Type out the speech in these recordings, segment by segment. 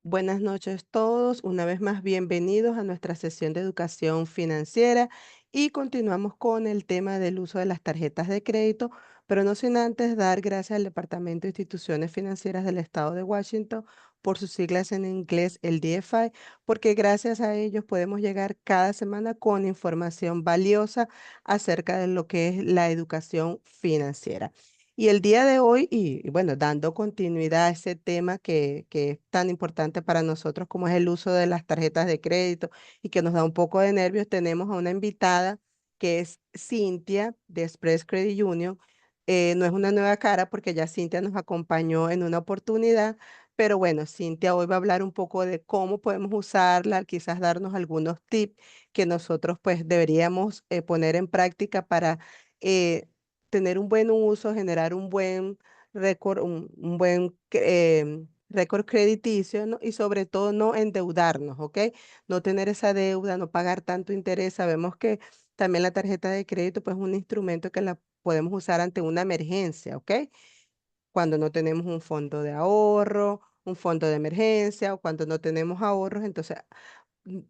Buenas noches todos, una vez más bienvenidos a nuestra sesión de educación financiera y continuamos con el tema del uso de las tarjetas de crédito, pero no sin antes dar gracias al Departamento de Instituciones Financieras del Estado de Washington por sus siglas en inglés, el DFI, porque gracias a ellos podemos llegar cada semana con información valiosa acerca de lo que es la educación financiera. Y el día de hoy, bueno, dando continuidad a ese tema que es tan importante para nosotros como es el uso de las tarjetas de crédito y que nos da un poco de nervios, tenemos a una invitada que es Cintia de Express Credit Union. No es una nueva cara porque ya Cintia nos acompañó en una oportunidad, pero bueno, Cintia hoy va a hablar un poco de cómo podemos usarla, quizás darnos algunos tips que nosotros pues deberíamos poner en práctica para eh, tener un buen uso, generar un buen récord, un buen récord crediticio, ¿no? Y sobre todo no endeudarnos, ¿ok? No tener esa deuda, no pagar tanto interés. Sabemos que también la tarjeta de crédito pues, es un instrumento que la podemos usar ante una emergencia, ¿ok? Cuando no tenemos un fondo de ahorro, un fondo de emergencia o cuando no tenemos ahorros, entonces mm,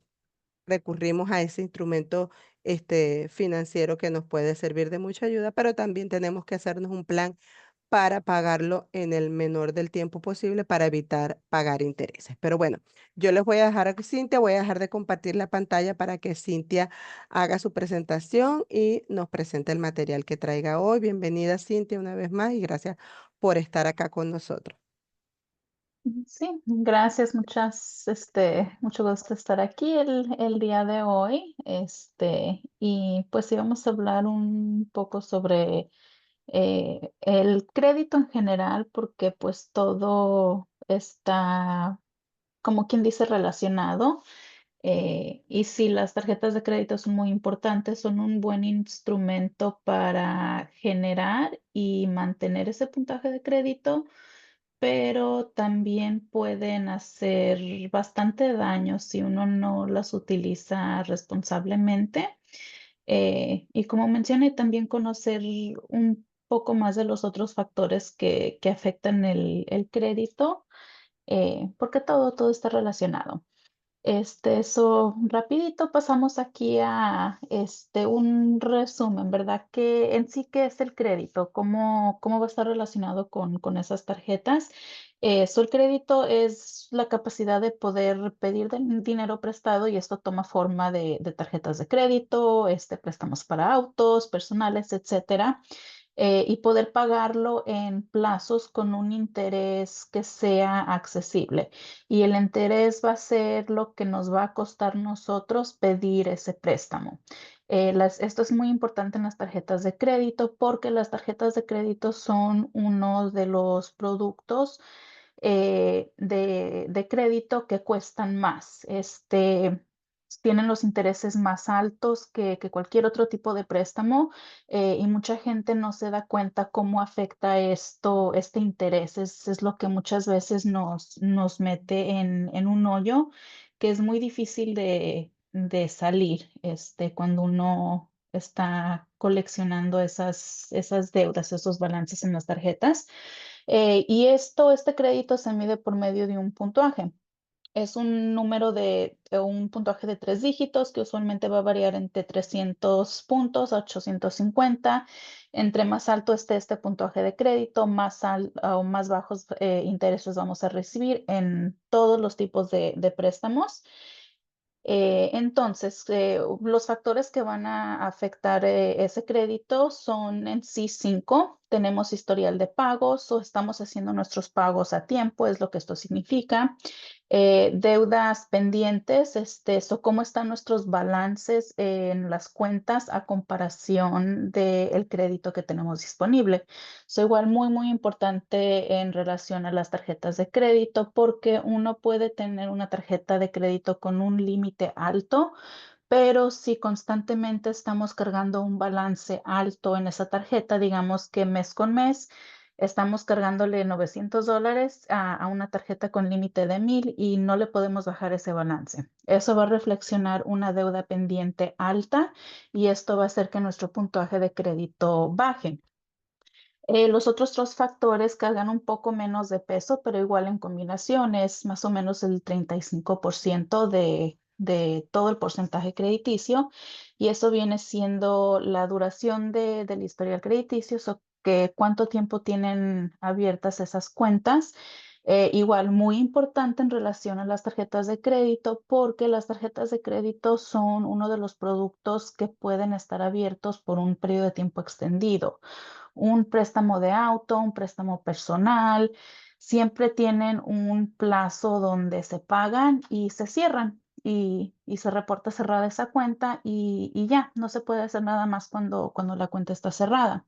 recurrimos a ese instrumento financiero que nos puede servir de mucha ayuda, pero también tenemos que hacernos un plan para pagarlo en el menor del tiempo posible para evitar pagar intereses. Pero bueno, yo les voy a dejar a Cintia, voy a dejar de compartir la pantalla para que Cintia haga su presentación y nos presente el material que traiga hoy. Bienvenida, Cintia, una vez más y gracias por estar acá con nosotros. Sí, gracias, mucho gusto estar aquí el día de hoy. Y pues íbamos a hablar un poco sobre el crédito en general, porque pues todo está, como quien dice, relacionado. Y sí, las tarjetas de crédito son muy importantes, son un buen instrumento para generar y mantener ese puntaje de crédito, pero también pueden hacer bastante daño si uno no las utiliza responsablemente. Y como mencioné, también conocer un poco más de los otros factores que afectan el crédito, porque todo está relacionado. Eso rapidito pasamos aquí a un resumen, ¿verdad? Que en sí, ¿qué es el crédito? ¿Cómo va a estar relacionado con esas tarjetas? El crédito es la capacidad de poder pedir dinero prestado, y esto toma forma de tarjetas de crédito, préstamos para autos, personales, etcétera, y poder pagarlo en plazos con un interés que sea accesible. Y el interés va a ser lo que nos va a costar nosotros pedir ese préstamo. Esto es muy importante en las tarjetas de crédito, porque las tarjetas de crédito son uno de los productos de crédito que cuestan más. Tienen los intereses más altos que cualquier otro tipo de préstamo, y mucha gente no se da cuenta cómo afecta este interés. Es lo que muchas veces nos mete en un hoyo que es muy difícil de salir, cuando uno está coleccionando esas deudas, esos balances en las tarjetas. Y este crédito se mide por medio de un puntuaje. Es un número un puntaje de 3 dígitos, que usualmente va a variar entre 300 puntos a 850. Entre más alto esté este puntaje de crédito, o más bajos intereses vamos a recibir en todos los tipos de préstamos. Entonces, los factores que van a afectar ese crédito son en sí 5. Tenemos historial de pagos, o estamos haciendo nuestros pagos a tiempo, es lo que esto significa. Deudas pendientes, cómo están nuestros balances en las cuentas a comparación del crédito que tenemos disponible. Igual muy importante en relación a las tarjetas de crédito, porque uno puede tener una tarjeta de crédito con un límite alto, pero si constantemente estamos cargando un balance alto en esa tarjeta, digamos que mes con mes estamos cargándole $900 a una tarjeta con límite de 1,000, y no le podemos bajar ese balance. Eso va a reflexionar una deuda pendiente alta, y esto va a hacer que nuestro puntaje de crédito baje. Los otros 2 factores cargan un poco menos de peso, pero igual en combinación es más o menos el 35% de todo el porcentaje crediticio, y eso viene siendo la duración del historial crediticio, que cuánto tiempo tienen abiertas esas cuentas. Igual muy importante en relación a las tarjetas de crédito, porque las tarjetas de crédito son uno de los productos que pueden estar abiertos por un periodo de tiempo extendido. Un préstamo de auto, un préstamo personal, siempre tienen un plazo donde se pagan y se cierran, y se reporta cerrada esa cuenta, y ya, no se puede hacer nada más cuando la cuenta está cerrada.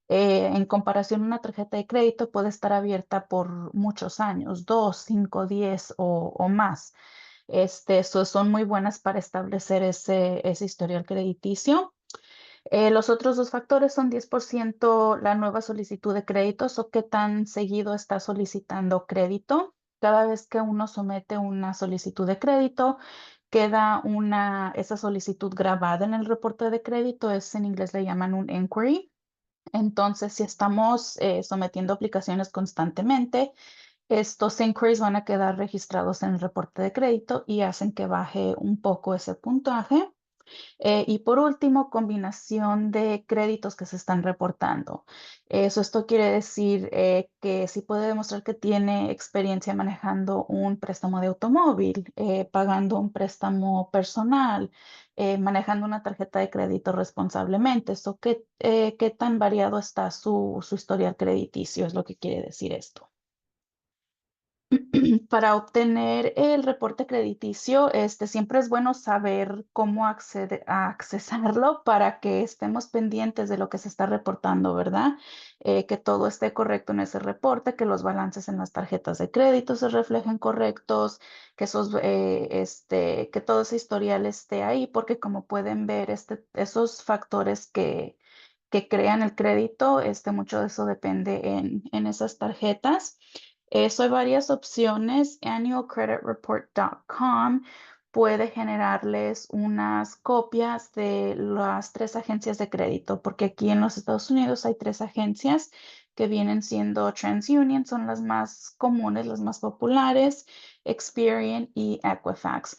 En comparación, una tarjeta de crédito puede estar abierta por muchos años, 2, 5, 10 o más. Son muy buenas para establecer ese historial crediticio. Los otros 2 factores son 10% la nueva solicitud de créditos, o qué tan seguido está solicitando crédito. Cada vez que uno somete una solicitud de crédito, queda esa solicitud grabada en el reporte de crédito. En inglés le llaman un inquiry. Entonces, si estamos sometiendo aplicaciones constantemente, estos inquiries van a quedar registrados en el reporte de crédito y hacen que baje un poco ese puntaje. Y por último, combinación de créditos que se están reportando. Esto quiere decir que si puede demostrar que tiene experiencia manejando un préstamo de automóvil, pagando un préstamo personal, manejando una tarjeta de crédito responsablemente. ¿Qué tan variado está su historial crediticio? Es lo que quiere decir esto. Para obtener el reporte crediticio, siempre es bueno saber cómo accesarlo para que estemos pendientes de lo que se está reportando, ¿verdad? Que todo esté correcto en ese reporte, que los balances en las tarjetas de crédito se reflejen correctos, que todo ese historial esté ahí, porque como pueden ver, esos factores que crean el crédito, mucho de eso depende en esas tarjetas. Hay varias opciones. Annualcreditreport.com puede generarles unas copias de las 3 agencias de crédito, porque aquí en los Estados Unidos hay 3 agencias que vienen siendo TransUnion, son las más comunes, las más populares, Experian y Equifax.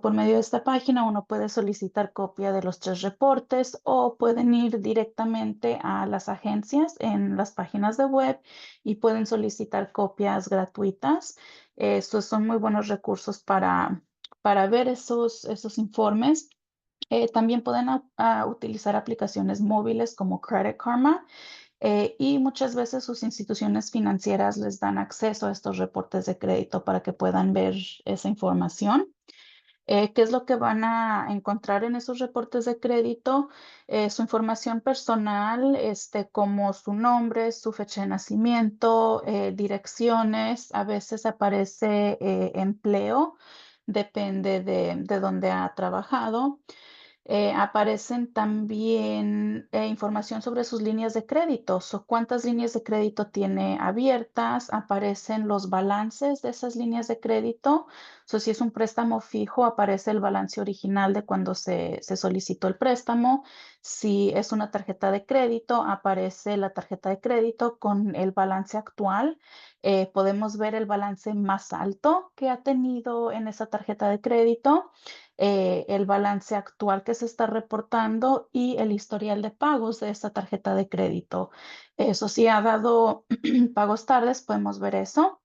Por medio de esta página uno puede solicitar copia de los 3 reportes, o pueden ir directamente a las agencias en las páginas de web y pueden solicitar copias gratuitas. Estos son muy buenos recursos para ver esos informes. También pueden utilizar aplicaciones móviles como Credit Karma, y muchas veces sus instituciones financieras les dan acceso a estos reportes de crédito para que puedan ver esa información. ¿Qué es lo que van a encontrar en esos reportes de crédito? Su información personal, como su nombre, su fecha de nacimiento, direcciones, a veces aparece empleo, depende de dónde ha trabajado. Aparecen también información sobre sus líneas de crédito, o cuántas líneas de crédito tiene abiertas. Aparecen los balances de esas líneas de crédito. Si es un préstamo fijo, aparece el balance original de cuando se solicitó el préstamo. Si es una tarjeta de crédito, aparece la tarjeta de crédito con el balance actual. Podemos ver el balance más alto que ha tenido en esa tarjeta de crédito, el balance actual que se está reportando y el historial de pagos de esta tarjeta de crédito. Eso sí ha dado pagos tardes, podemos ver eso.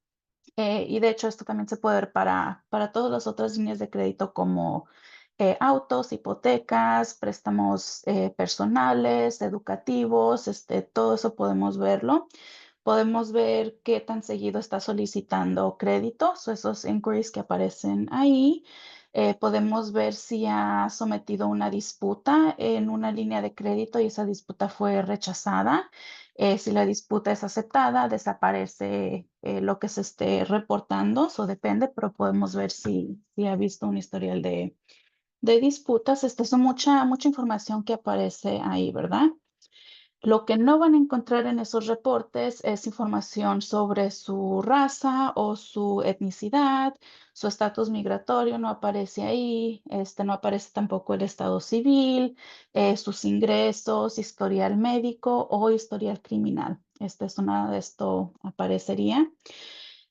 Y de hecho esto también se puede ver para todas las otras líneas de crédito, como autos, hipotecas, préstamos personales, educativos, todo eso podemos verlo. Podemos ver qué tan seguido está solicitando créditos, o esos inquiries que aparecen ahí. Podemos ver si ha sometido una disputa en una línea de crédito y esa disputa fue rechazada. Si la disputa es aceptada, desaparece lo que se esté reportando. Eso depende, pero podemos ver si ha visto un historial de disputas. Esta es mucha información que aparece ahí, ¿verdad? Lo que no van a encontrar en esos reportes es información sobre su raza o su etnicidad, su estatus migratorio no aparece ahí, no aparece tampoco el estado civil, sus ingresos, historial médico o historial criminal. Nada de esto aparecería.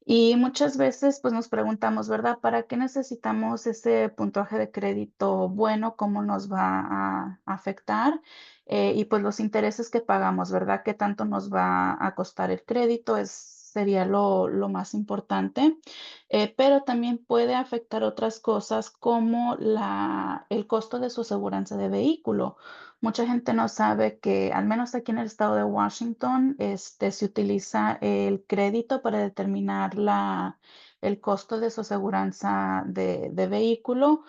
Y muchas veces, pues nos preguntamos, ¿verdad? ¿Para qué necesitamos ese puntaje de crédito bueno? ¿Cómo nos va a afectar? Y pues los intereses que pagamos, ¿verdad? ¿Qué tanto nos va a costar el crédito? Sería lo más importante. Pero también puede afectar otras cosas como el costo de su aseguranza de vehículo. Mucha gente no sabe que, al menos aquí en el estado de Washington, se utiliza el crédito para determinar el costo de su aseguranza de vehículo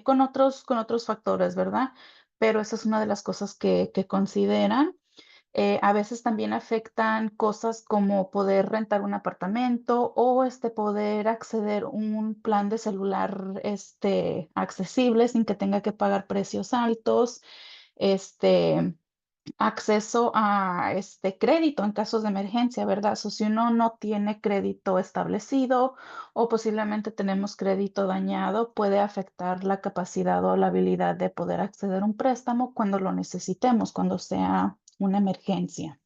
con otros factores, ¿verdad? Pero esa es una de las cosas que consideran. A veces también afectan cosas como poder rentar un apartamento o poder acceder a un plan de celular accesible sin que tenga que pagar precios altos. Este, acceso a crédito en casos de emergencia, ¿verdad? Si uno no tiene crédito establecido o posiblemente tenemos crédito dañado, puede afectar la capacidad o la habilidad de poder acceder a un préstamo cuando lo necesitemos, cuando sea una emergencia.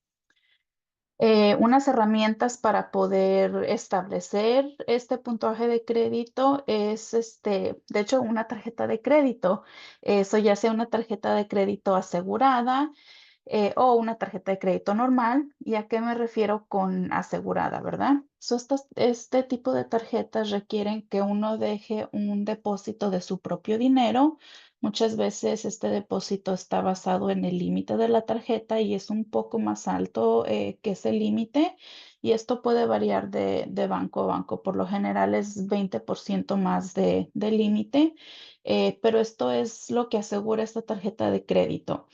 Unas herramientas para poder establecer este puntaje de crédito es, de hecho, una tarjeta de crédito. Eso ya sea una tarjeta de crédito asegurada o una tarjeta de crédito normal. ¿Y a qué me refiero con asegurada, verdad? Este tipo de tarjetas requieren que uno deje un depósito de su propio dinero. Muchas veces este depósito está basado en el límite de la tarjeta y es un poco más alto que ese límite. Y esto puede variar de banco a banco. Por lo general es 20% más de límite, pero esto es lo que asegura esta tarjeta de crédito.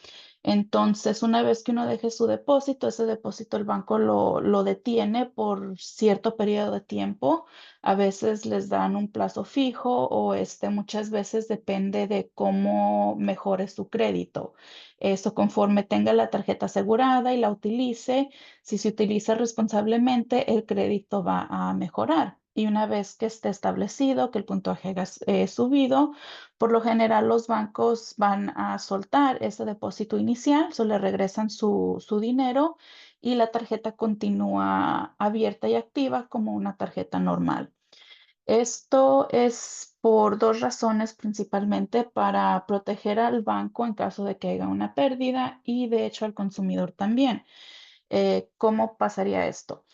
Entonces, una vez que uno deje su depósito, ese depósito el banco lo detiene por cierto periodo de tiempo. A veces les dan un plazo fijo o muchas veces depende de cómo mejore su crédito. Eso conforme tenga la tarjeta asegurada y la utilice, si se utiliza responsablemente, el crédito va a mejorar. Y una vez que esté establecido, que el puntaje haya subido, por lo general, los bancos van a soltar ese depósito inicial, le regresan su dinero y la tarjeta continúa abierta y activa como una tarjeta normal. Esto es por dos razones principalmente: para proteger al banco en caso de que haya una pérdida y de hecho al consumidor también. ¿Cómo pasaría esto?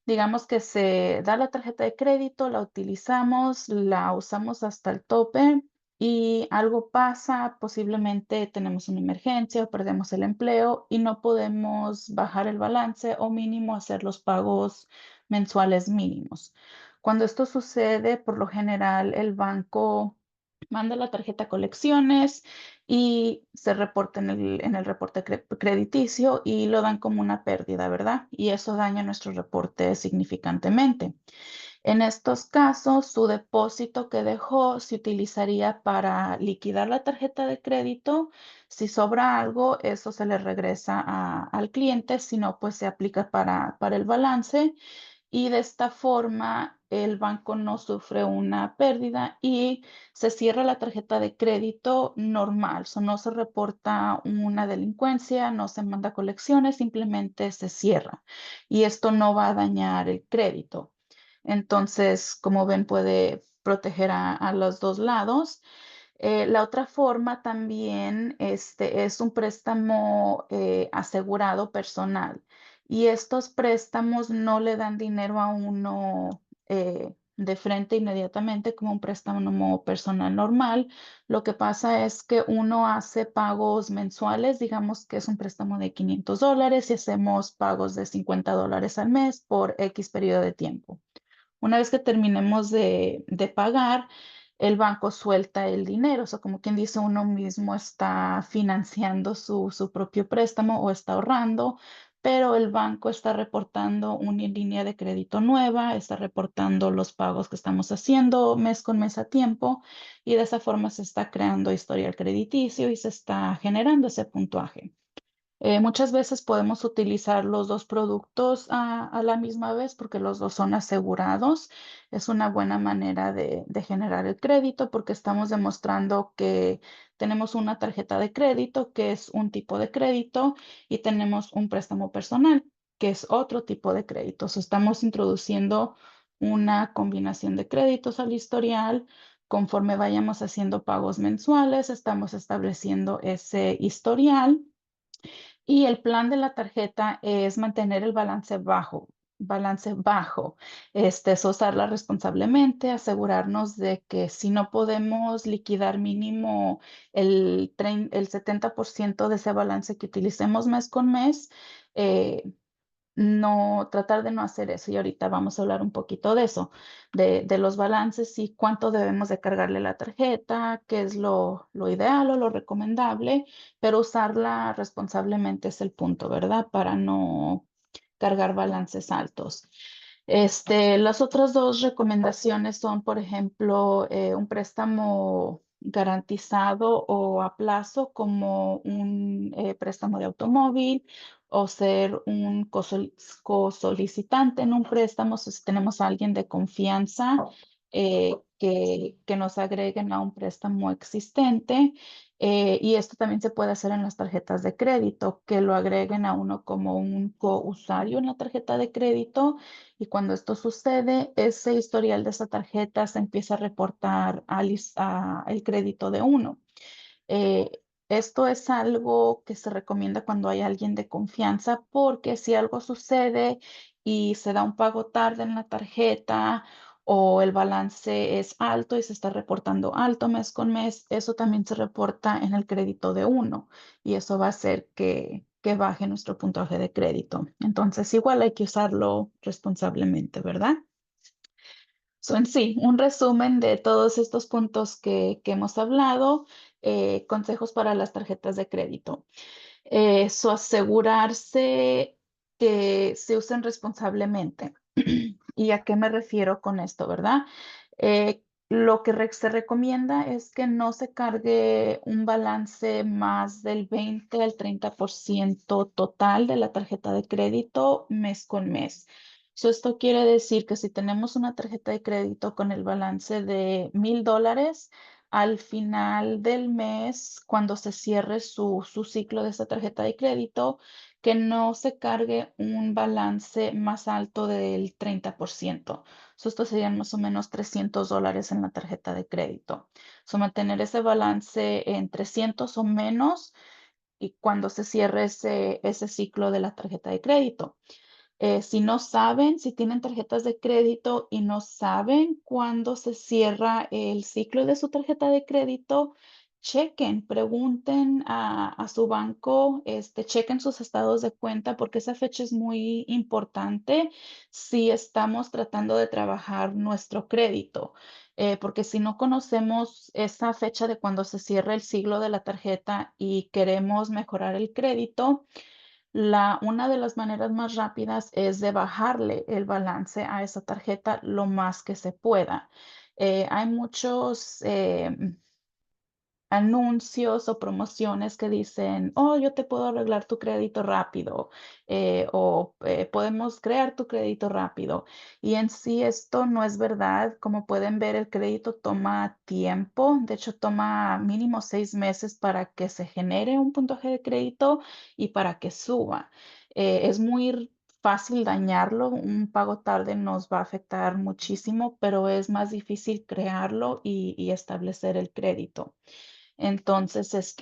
Digamos que se da la tarjeta de crédito, la utilizamos, la usamos hasta el tope y algo pasa, posiblemente tenemos una emergencia o perdemos el empleo y no podemos bajar el balance o mínimo hacer los pagos mensuales mínimos. Cuando esto sucede, por lo general el banco manda la tarjeta a colecciones y se reporta en el reporte crediticio y lo dan como una pérdida, ¿verdad? Y eso daña nuestro reporte significantemente. En estos casos, su depósito que dejó se utilizaría para liquidar la tarjeta de crédito. Si sobra algo, eso se le regresa al cliente; si no, pues se aplica para el balance y de esta forma el banco no sufre una pérdida y se cierra la tarjeta de crédito normal. No se reporta una delincuencia, no se manda colecciones, simplemente se cierra y esto no va a dañar el crédito. Entonces, como ven, puede proteger a los dos lados. La otra forma también es un préstamo asegurado personal. Y estos préstamos no le dan dinero a uno de frente inmediatamente como un préstamo personal normal. Lo que pasa es que uno hace pagos mensuales, digamos que es un préstamo de $500 y hacemos pagos de $50 al mes por X periodo de tiempo. Una vez que terminemos de pagar, el banco suelta el dinero. O sea, como quien dice, uno mismo está financiando su propio préstamo o está ahorrando, pero el banco está reportando una línea de crédito nueva, está reportando los pagos que estamos haciendo mes con mes a tiempo y de esa forma se está creando historial crediticio y se está generando ese puntuaje. Muchas veces podemos utilizar los 2 productos a la misma vez porque los 2 son asegurados. Es una buena manera de generar el crédito porque estamos demostrando que tenemos una tarjeta de crédito, que es un tipo de crédito, y tenemos un préstamo personal, que es otro tipo de créditos. Estamos introduciendo una combinación de créditos al historial. Conforme vayamos haciendo pagos mensuales, estamos estableciendo ese historial y el plan de la tarjeta es mantener el balance bajo, es usarla responsablemente, asegurarnos de que si no podemos liquidar mínimo el 70% de ese balance que utilicemos mes con mes, eh, no, tratar de no hacer eso. Y ahorita vamos a hablar un poquito de eso, de los balances y cuánto debemos de cargarle la tarjeta, qué es lo ideal o lo recomendable, pero usarla responsablemente es el punto, ¿verdad? Para no cargar balances altos. Las otras dos recomendaciones son, por ejemplo, un préstamo garantizado o a plazo como un préstamo de automóvil o ser un cosolicitante en un préstamo si tenemos a alguien de confianza que nos agreguen a un préstamo existente. Y esto también se puede hacer en las tarjetas de crédito, que lo agreguen a uno como un co-usuario en la tarjeta de crédito. Y cuando esto sucede, ese historial de esa tarjeta se empieza a reportar el crédito de uno. Eh, Esto es algo que se recomienda cuando hay alguien de confianza, porque si algo sucede y se da un pago tarde en la tarjeta o el balance es alto y se está reportando alto mes con mes, eso también se reporta en el crédito de uno y eso va a hacer que baje nuestro puntaje de crédito. Entonces, igual hay que usarlo responsablemente, ¿verdad? En sí, un resumen de todos estos puntos que hemos hablado, consejos para las tarjetas de crédito. Asegurarse que se usen responsablemente. ¿Y a qué me refiero con esto, verdad? Lo que se recomienda es que no se cargue un balance más del 20 al 30% total de la tarjeta de crédito mes con mes. Esto quiere decir que si tenemos una tarjeta de crédito con el balance de $1,000, al final del mes, cuando se cierre su ciclo de esa tarjeta de crédito, que no se cargue un balance más alto del 30%. Esto serían más o menos $300 en la tarjeta de crédito. Mantener ese balance en 300 o menos y cuando se cierre ese ciclo de la tarjeta de crédito. Si no saben, si tienen tarjetas de crédito y no saben cuándo se cierra el ciclo de su tarjeta de crédito, chequen, pregunten a su banco, chequen sus estados de cuenta porque esa fecha es muy importante si estamos tratando de trabajar nuestro crédito. Porque si no conocemos esa fecha de cuando se cierra el ciclo de la tarjeta y queremos mejorar el crédito, una de las maneras más rápidas es de bajarle el balance a esa tarjeta lo más que se pueda. Hay muchos anuncios o promociones que dicen, oh, yo te puedo arreglar tu crédito rápido podemos crear tu crédito rápido. Y en sí esto no es verdad. Como pueden ver, el crédito toma tiempo. De hecho, toma mínimo 6 meses para que se genere un puntaje de crédito y para que suba. Es muy fácil dañarlo. Un pago tarde nos va a afectar muchísimo, pero es más difícil crearlo y establecer el crédito. Entonces,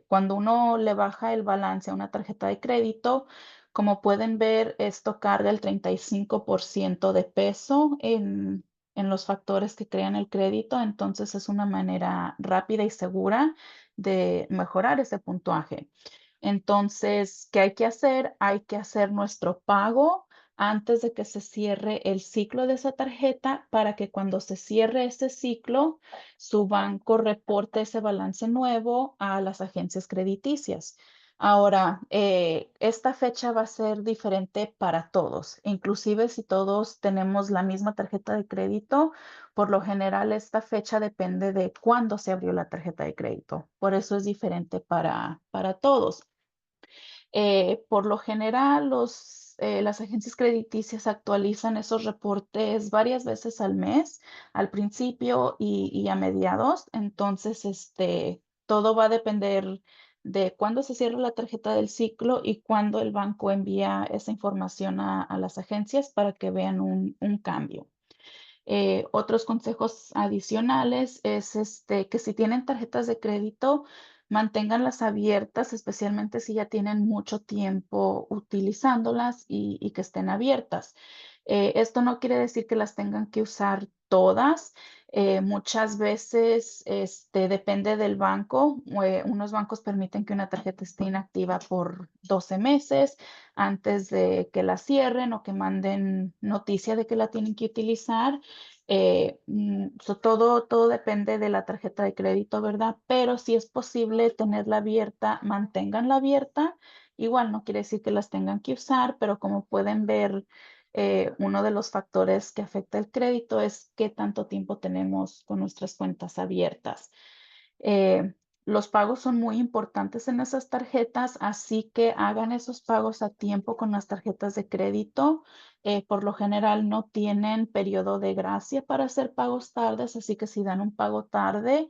cuando uno le baja el balance a una tarjeta de crédito, como pueden ver, esto carga el 35% de peso en los factores que crean el crédito. Entonces, es una manera rápida y segura de mejorar ese puntuaje. Entonces, ¿qué hay que hacer? Hay que hacer nuestro pago antes de que se cierre el ciclo de esa tarjeta para que cuando se cierre ese ciclo, su banco reporte ese balance nuevo a las agencias crediticias. Ahora, esta fecha va a ser diferente para todos, inclusive si todos tenemos la misma tarjeta de crédito, por lo general esta fecha depende de cuándo se abrió la tarjeta de crédito. Por eso es diferente para todos. Por lo general, las agencias crediticias actualizan esos reportes varias veces al mes, al principio y a mediados. Entonces, todo va a depender de cuándo se cierra la tarjeta del ciclo y cuándo el banco envía esa información a las agencias para que vean un cambio. Otros consejos adicionales es que si tienen tarjetas de crédito, manténganlas abiertas, especialmente si ya tienen mucho tiempo utilizándolas y que estén abiertas. Esto no quiere decir que las tengan que usar todas. Muchas veces depende del banco. Unos bancos permiten que una tarjeta esté inactiva por 12 meses antes de que la cierren o que manden noticia de que la tienen que utilizar. Todo depende de la tarjeta de crédito, ¿verdad? Pero si es posible tenerla abierta, manténganla abierta. Igual no quiere decir que las tengan que usar, pero como pueden ver, uno de los factores que afecta el crédito es qué tanto tiempo tenemos con nuestras cuentas abiertas. Eh, los pagos son muy importantes en esas tarjetas, así que hagan esos pagos a tiempo con las tarjetas de crédito. Por lo general no tienen periodo de gracia para hacer pagos tardes, así que si dan un pago tarde,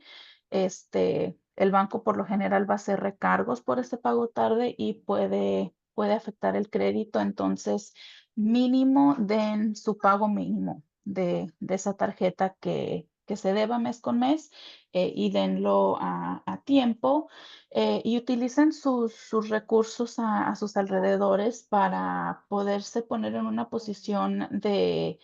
el banco por lo general va a hacer recargos por ese pago tarde y puede afectar el crédito. Entonces, mínimo den su pago mínimo de esa tarjeta que se deba mes con mes, y denlo a tiempo, y utilicen sus recursos a sus alrededores para poderse poner en una posición de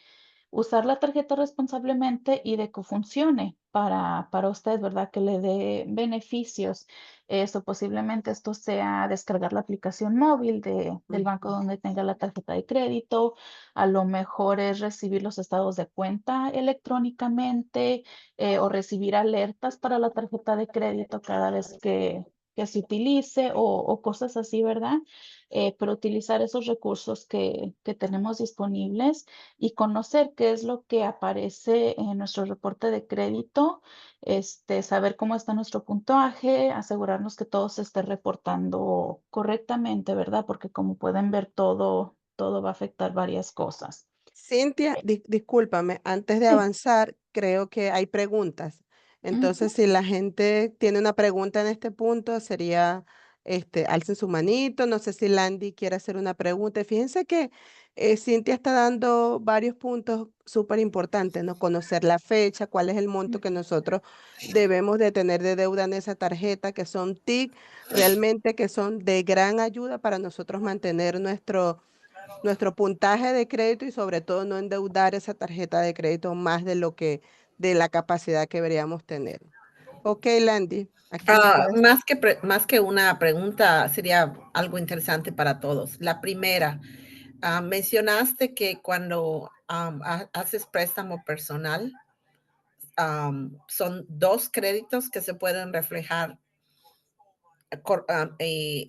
usar la tarjeta responsablemente y de que funcione para usted, ¿verdad? Que le dé beneficios. Eso posiblemente esto sea descargar la aplicación móvil del banco Ujú. donde tenga la tarjeta de crédito. A lo mejor es recibir los estados de cuenta electrónicamente, o recibir alertas para la tarjeta de crédito cada vez que se utilice o cosas así, ¿verdad? Pero utilizar esos recursos que tenemos disponibles y conocer qué es lo que aparece en nuestro reporte de crédito, saber cómo está nuestro puntaje, asegurarnos que todo se esté reportando correctamente, ¿verdad? Porque como pueden ver, todo va a afectar varias cosas. Cintia, discúlpame, antes de Sí. avanzar, creo que hay preguntas. Entonces, Ujú. si la gente tiene una pregunta en este punto, sería, alcen su manito. No sé si Landy quiere hacer una pregunta. Fíjense que Cintia está dando varios puntos súper importantes, ¿no? Conocer la fecha, cuál es el monto que nosotros debemos de tener de deuda en esa tarjeta, que son TIC, realmente que son de gran ayuda para nosotros mantener nuestro puntaje de crédito y sobre todo no endeudar esa tarjeta de crédito más de lo que, de la capacidad que deberíamos tener. Ok, Landy, aquí me puedes. Más que una pregunta, sería algo interesante para todos. La primera, mencionaste que cuando haces préstamo personal, son dos créditos que se pueden reflejar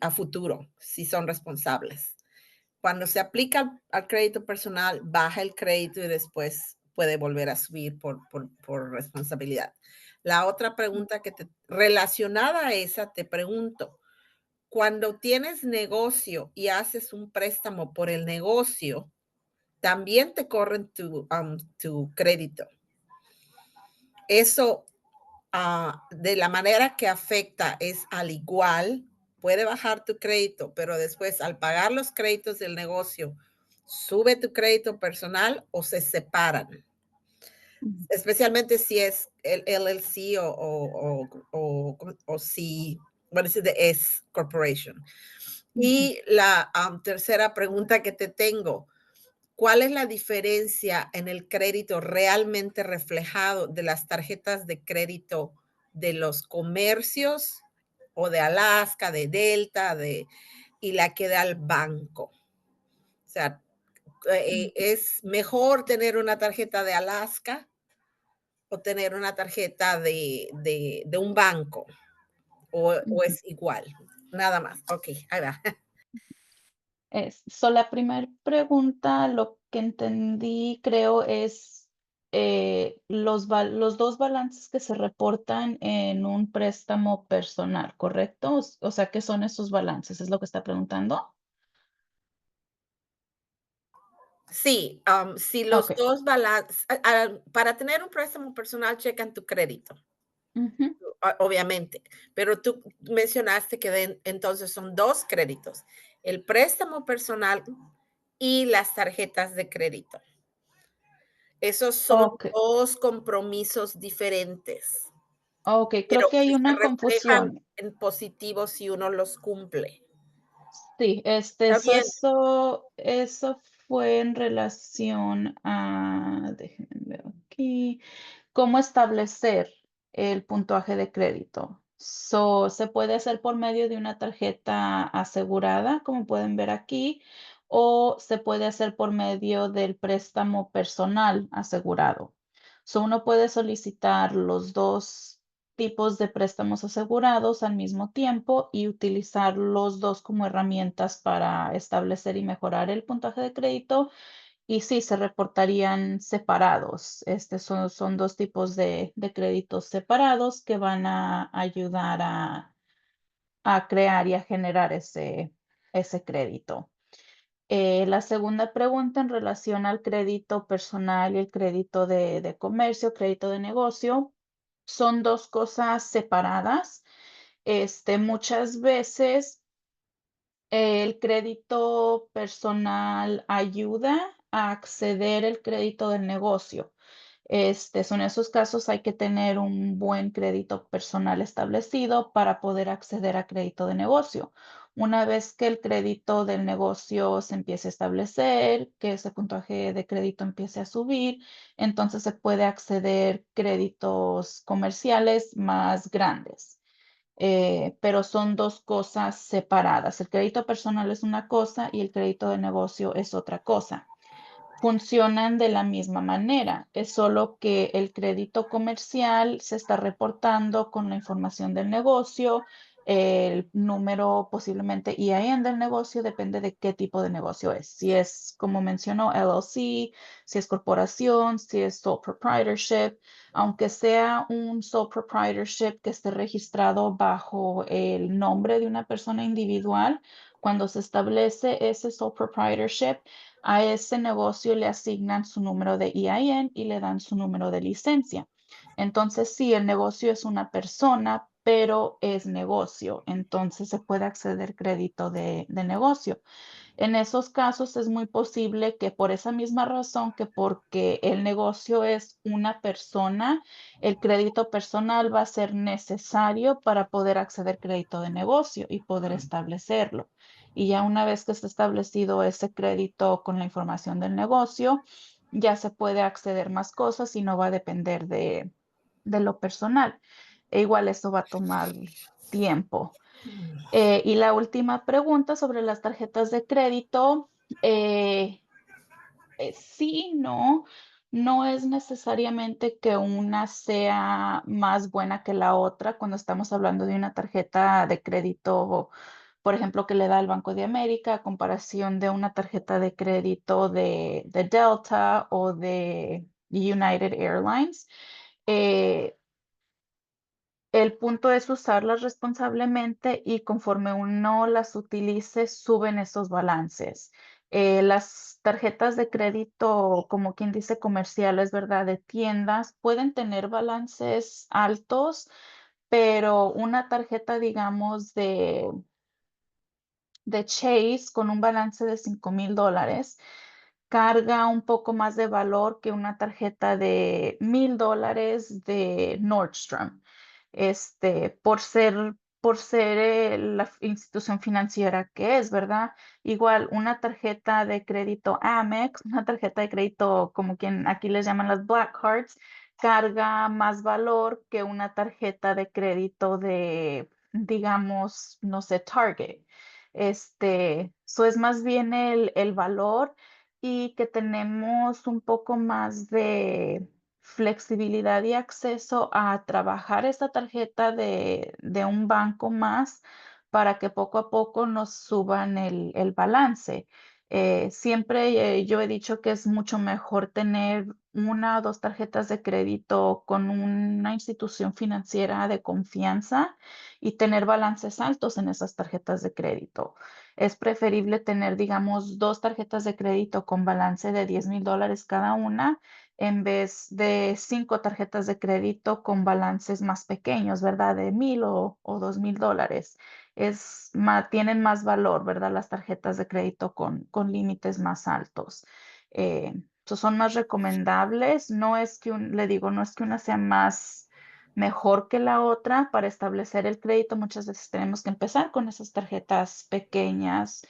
a futuro si son responsables. Cuando se aplica al crédito personal, baja el crédito y después puede volver a subir por responsabilidad. La otra pregunta relacionada a esa, te pregunto, cuando tienes negocio y haces un préstamo por el negocio, también te corren tu crédito. Eso, de la manera que afecta es al igual, puede bajar tu crédito, pero después al pagar los créditos del negocio, sube tu crédito personal o se separan, Ujú. especialmente si es el LLC o si, bueno, es de S Corporation. Ujú. Y la tercera pregunta que te tengo, ¿cuál es la diferencia en el crédito realmente reflejado de las tarjetas de crédito de los comercios o de Alaska, de Delta, y la que da el banco? O sea, ¿es mejor tener una tarjeta de Alaska o tener una tarjeta de un banco? ¿O Ujú. es igual? Nada más. Ok, ahí va. La primera pregunta, lo que entendí, creo, es los dos balances que se reportan en un préstamo personal, ¿correcto? O sea, ¿qué son esos balances? ¿Es lo que está preguntando? Sí, si los Ok. dos balances, para tener un préstamo personal, checan tu crédito, Ujú. obviamente, pero tú mencionaste que entonces son dos créditos, el préstamo personal y las tarjetas de crédito. Esos son Ok, dos compromisos diferentes, ok, pero creo que hay que se una reflejan confusión. en positivo si uno los cumple. Sí, ¿Está bien? eso fue en relación a, déjenme ver aquí. ¿Cómo establecer el puntaje de crédito? Se puede hacer por medio de una tarjeta asegurada, como pueden ver aquí, o se puede hacer por medio del préstamo personal asegurado. Uno puede solicitar los dos tipos de préstamos asegurados al mismo tiempo y utilizar los dos como herramientas para establecer y mejorar el puntaje de crédito y sí, se reportarían separados. Son dos tipos de créditos separados que van a ayudar a crear y a generar ese crédito. La segunda pregunta en relación al crédito personal y el crédito de comercio, crédito de negocio, son dos cosas separadas. Muchas veces el crédito personal ayuda a acceder el crédito del negocio. En esos casos hay que tener un buen crédito personal establecido para poder acceder a crédito de negocio. Una vez que el crédito del negocio se empiece a establecer, que ese puntaje de crédito empiece a subir, entonces se puede acceder créditos comerciales más grandes. Pero son dos cosas separadas. El crédito personal es una cosa y el crédito de negocio es otra cosa. Funcionan de la misma manera, es solo que el crédito comercial se está reportando con la información del negocio, el número posiblemente EIN del negocio, depende de qué tipo de negocio es. Si es, como mencionó, LLC, si es corporación, si es sole proprietorship, aunque sea un sole proprietorship que esté registrado bajo el nombre de una persona individual, cuando se establece ese sole proprietorship, a ese negocio le asignan su número de EIN y le dan su número de licencia. Entonces, sí, el negocio es una persona, pero es negocio. Entonces, se puede acceder crédito de negocio. En esos casos es muy posible que por esa misma razón que porque el negocio es una persona, el crédito personal va a ser necesario para poder acceder crédito de negocio y poder establecerlo. Y ya una vez que está establecido ese crédito con la información del negocio, ya se puede acceder más cosas y no va a depender de lo personal. E igual eso va a tomar tiempo. Y la última pregunta sobre las tarjetas de crédito, eh, sí, no, no es necesariamente que una sea más buena que la otra cuando estamos hablando de una tarjeta de crédito, por ejemplo, que le da el Banco de América a comparación de una tarjeta de crédito de Delta o de United Airlines. Eh, el punto es usarlas responsablemente y conforme uno las utilice, suben esos balances. Las tarjetas de crédito, como quien dice comerciales, ¿verdad? De tiendas, pueden tener balances altos, pero una tarjeta, digamos, de Chase con un balance de $5,000 carga un poco más de valor que una tarjeta de $1,000 de Nordstrom, por ser la institución financiera que es, ¿verdad? Igual, una tarjeta de crédito Amex, una tarjeta de crédito como quien aquí les llaman las Black Cards, carga más valor que una tarjeta de crédito de, digamos, no sé, Target. Eso es más bien el valor y que tenemos un poco más de flexibilidad y acceso a trabajar esta tarjeta de un banco más para que poco a poco nos suban el balance. Siempre yo he dicho que es mucho mejor tener una o dos tarjetas de crédito con una institución financiera de confianza y tener balances altos en esas tarjetas de crédito. Es preferible tener, digamos, dos tarjetas de crédito con balance de $10,000 cada una en vez de cinco tarjetas de crédito con balances más pequeños, ¿verdad? De 1,000 o $2,000. Tienen más valor, ¿verdad? Las tarjetas de crédito con límites más altos. Son más recomendables. No es que le digo, no es que una sea más mejor que la otra. Para establecer el crédito, muchas veces tenemos que empezar con esas tarjetas pequeñas,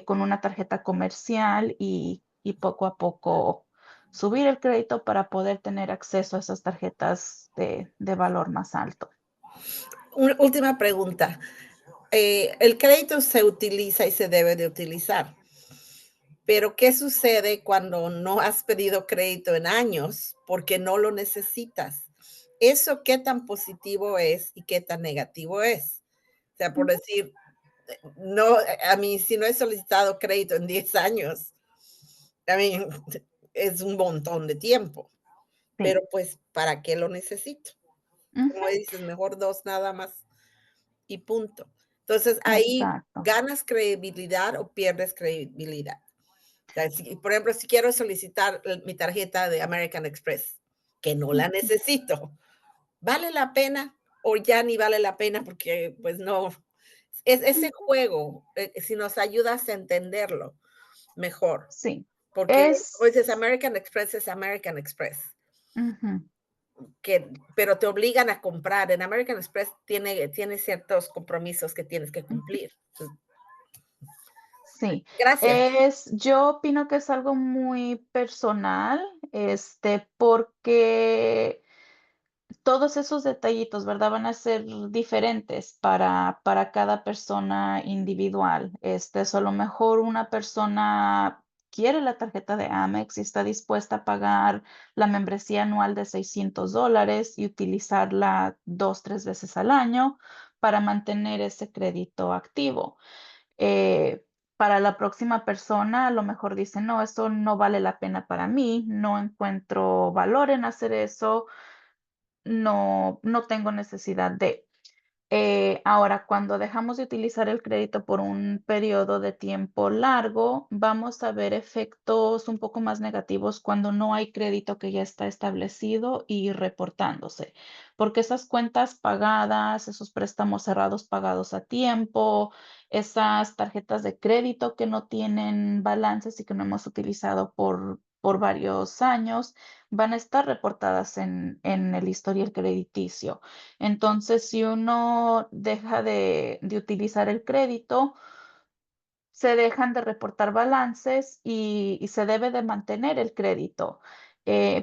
con una tarjeta comercial y poco a poco subir el crédito para poder tener acceso a esas tarjetas de valor más alto. Última pregunta. El crédito se utiliza y se debe de utilizar, pero ¿qué sucede cuando no has pedido crédito en años porque no lo necesitas? ¿Eso qué tan positivo es y qué tan negativo es? O sea, por Ujú. decir, no, a mí, si no he solicitado crédito en 10 años, a mí es un montón de tiempo, pero Sí, pues, ¿para qué lo necesito? Como ujú, dices, mejor dos nada más y punto. Entonces, ahí exacto. ganas credibilidad o pierdes credibilidad. O sea, por ejemplo, si quiero solicitar mi tarjeta de American Express, que no la Ujú, necesito, ¿vale la pena o ya ni vale la pena? Porque pues no, es ese ujú. juego, si nos ayudas a entenderlo mejor, Sí, porque como es dices, American Express es American Express, ujú, pero te obligan a comprar. En American Express tiene ciertos compromisos que tienes que ujú. cumplir. Entonces, Sí, gracias. yo opino que es algo muy personal, porque todos esos detallitos, ¿verdad? Van a ser diferentes para cada persona individual. So, a lo mejor una persona quiere la tarjeta de Amex y está dispuesta a pagar la membresía anual de $600 y utilizarla 2, 3 veces al año para mantener ese crédito activo. Eh, para la próxima persona, a lo mejor dice: "No, eso no vale la pena para mí, no encuentro valor en hacer eso, no tengo necesidad de". Ahora, cuando dejamos de utilizar el crédito por un periodo de tiempo largo, vamos a ver efectos un poco más negativos cuando no hay crédito que ya está establecido y reportándose, porque esas cuentas pagadas, esos préstamos cerrados pagados a tiempo, esas tarjetas de crédito que no tienen balances y que no hemos utilizado por varios años, van a estar reportadas en el historial crediticio. Entonces, si uno deja de utilizar el crédito, se dejan de reportar balances y se debe de mantener el crédito.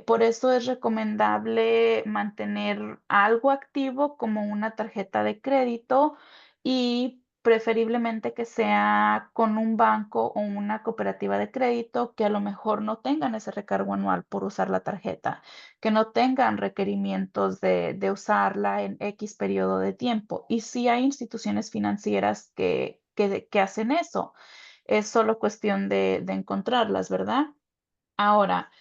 Por eso es recomendable mantener algo activo como una tarjeta de crédito y preferiblemente que sea con un banco o una cooperativa de crédito que a lo mejor no tengan ese recargo anual por usar la tarjeta, que no tengan requerimientos de usarla en X periodo de tiempo. Y sí hay instituciones financieras que hacen eso. Es solo cuestión de encontrarlas, ¿verdad? Ahora,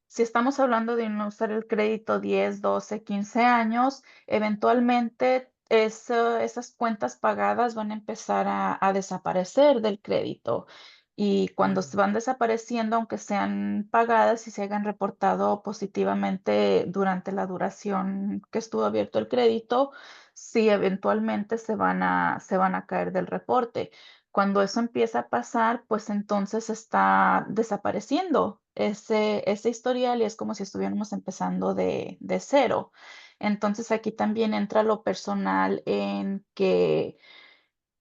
si estamos hablando de no usar el crédito 10, 12, 15 años, eventualmente esas cuentas pagadas van a empezar a desaparecer del crédito. Y cuando se van desapareciendo, aunque sean pagadas y se hayan reportado positivamente durante la duración que estuvo abierto el crédito, sí, eventualmente se van a caer del reporte. Cuando eso empieza a pasar, pues entonces está desapareciendo ese historial y es como si estuviéramos empezando de cero. Entonces aquí también entra lo personal en que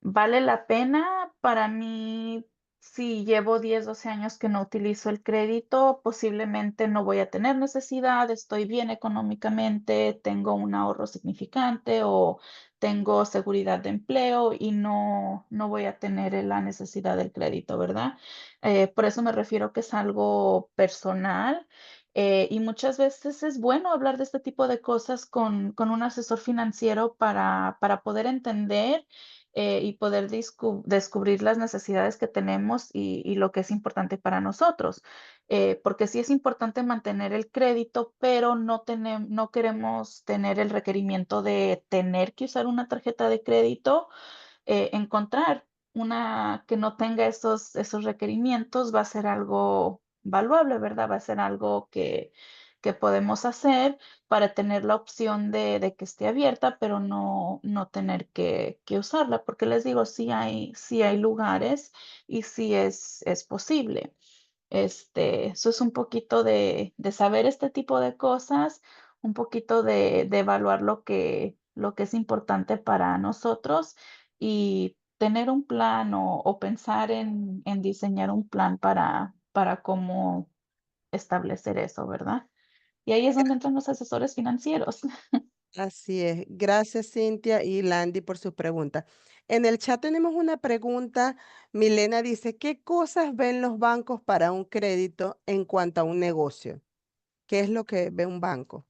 ¿vale la pena? Para mí, si llevo 10, 12 años que no utilizo el crédito, posiblemente no voy a tener necesidad, estoy bien económicamente, tengo un ahorro significante o tengo seguridad de empleo y no voy a tener la necesidad del crédito, ¿verdad? Por eso me refiero que es algo personal. Y muchas veces es bueno hablar de este tipo de cosas con un asesor financiero para poder entender y poder descubrir las necesidades que tenemos y lo que es importante para nosotros. Porque sí es importante mantener el crédito, pero no queremos tener el requerimiento de tener que usar una tarjeta de crédito. Encontrar una que no tenga esos requerimientos va a ser algo valuable, ¿verdad? Va a ser algo que podemos hacer para tener la opción de que esté abierta, pero no tener que usarla, porque les digo, sí hay lugares y sí es posible. Eso es un poquito de saber este tipo de cosas, un poquito de evaluar lo que es importante para nosotros y tener un plan o pensar en diseñar un plan para cómo establecer eso, ¿verdad? Y ahí es donde entran los asesores financieros. Así es. Gracias, Cintia y Landy, por sus preguntas. En el chat tenemos una pregunta. Milena dice, ¿qué cosas ven los bancos para un crédito en cuanto a un negocio? ¿Qué es lo que ve un banco?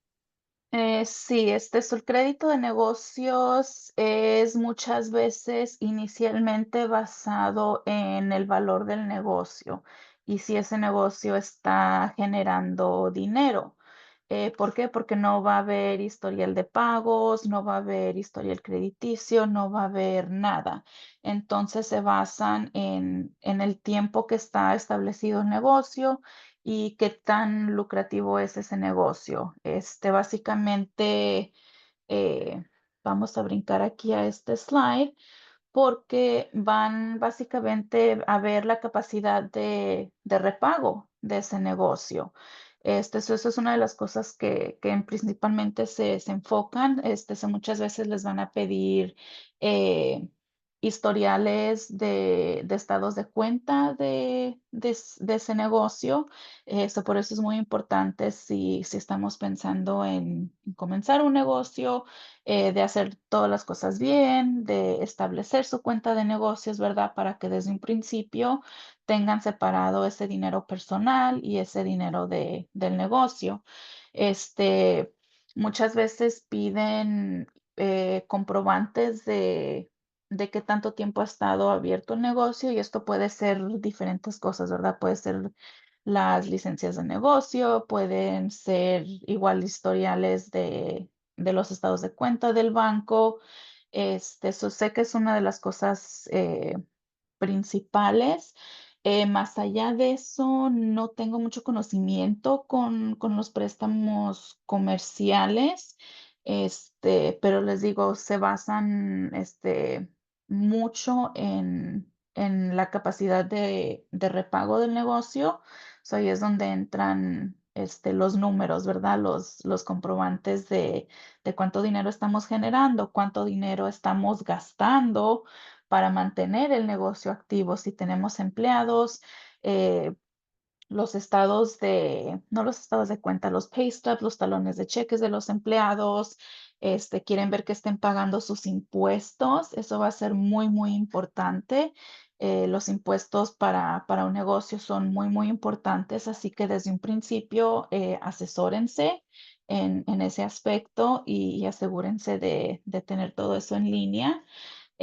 Sí, el crédito de negocios es muchas veces inicialmente basado en el valor del negocio y si ese negocio está generando dinero. ¿Por qué? Porque no va a haber historial de pagos, no va a haber historial crediticio, no va a haber nada. Entonces se basan en el tiempo que está establecido el negocio y qué tan lucrativo es ese negocio. Básicamente, eh, vamos a brincar aquí a este slide porque van básicamente a ver la capacidad de repago de ese negocio. Eso es una de las cosas que principalmente se enfocan. Muchas veces les van a pedir historiales de estados de cuenta de ese negocio. Por eso es muy importante si estamos pensando en comenzar un negocio, de hacer todas las cosas bien, de establecer su cuenta de negocios, ¿verdad? Para que desde un principio tengan separado ese dinero personal y ese dinero del negocio. Este, Muchas veces piden comprobantes de qué tanto tiempo ha estado abierto el negocio y esto puede ser diferentes cosas, ¿verdad? Puede ser las licencias de negocio, pueden ser igual historiales de los estados de cuenta del banco. Eso sé que es una de las cosas principales. Más allá de eso, no tengo mucho conocimiento con los préstamos comerciales, pero les digo, se basan mucho en la capacidad de repago del negocio. Ahí es donde entran los números, ¿verdad? Los comprobantes de cuánto dinero estamos generando, cuánto dinero estamos gastando para mantener el negocio activo. Si tenemos empleados, eh, no los estados de cuenta, los pay stubs, los talones de cheques de los empleados, quieren ver que estén pagando sus impuestos. Eso va a ser muy, muy importante. Los impuestos para un negocio son muy, muy importantes, así que desde un principio asesórense en ese aspecto y asegúrense de tener todo eso en línea.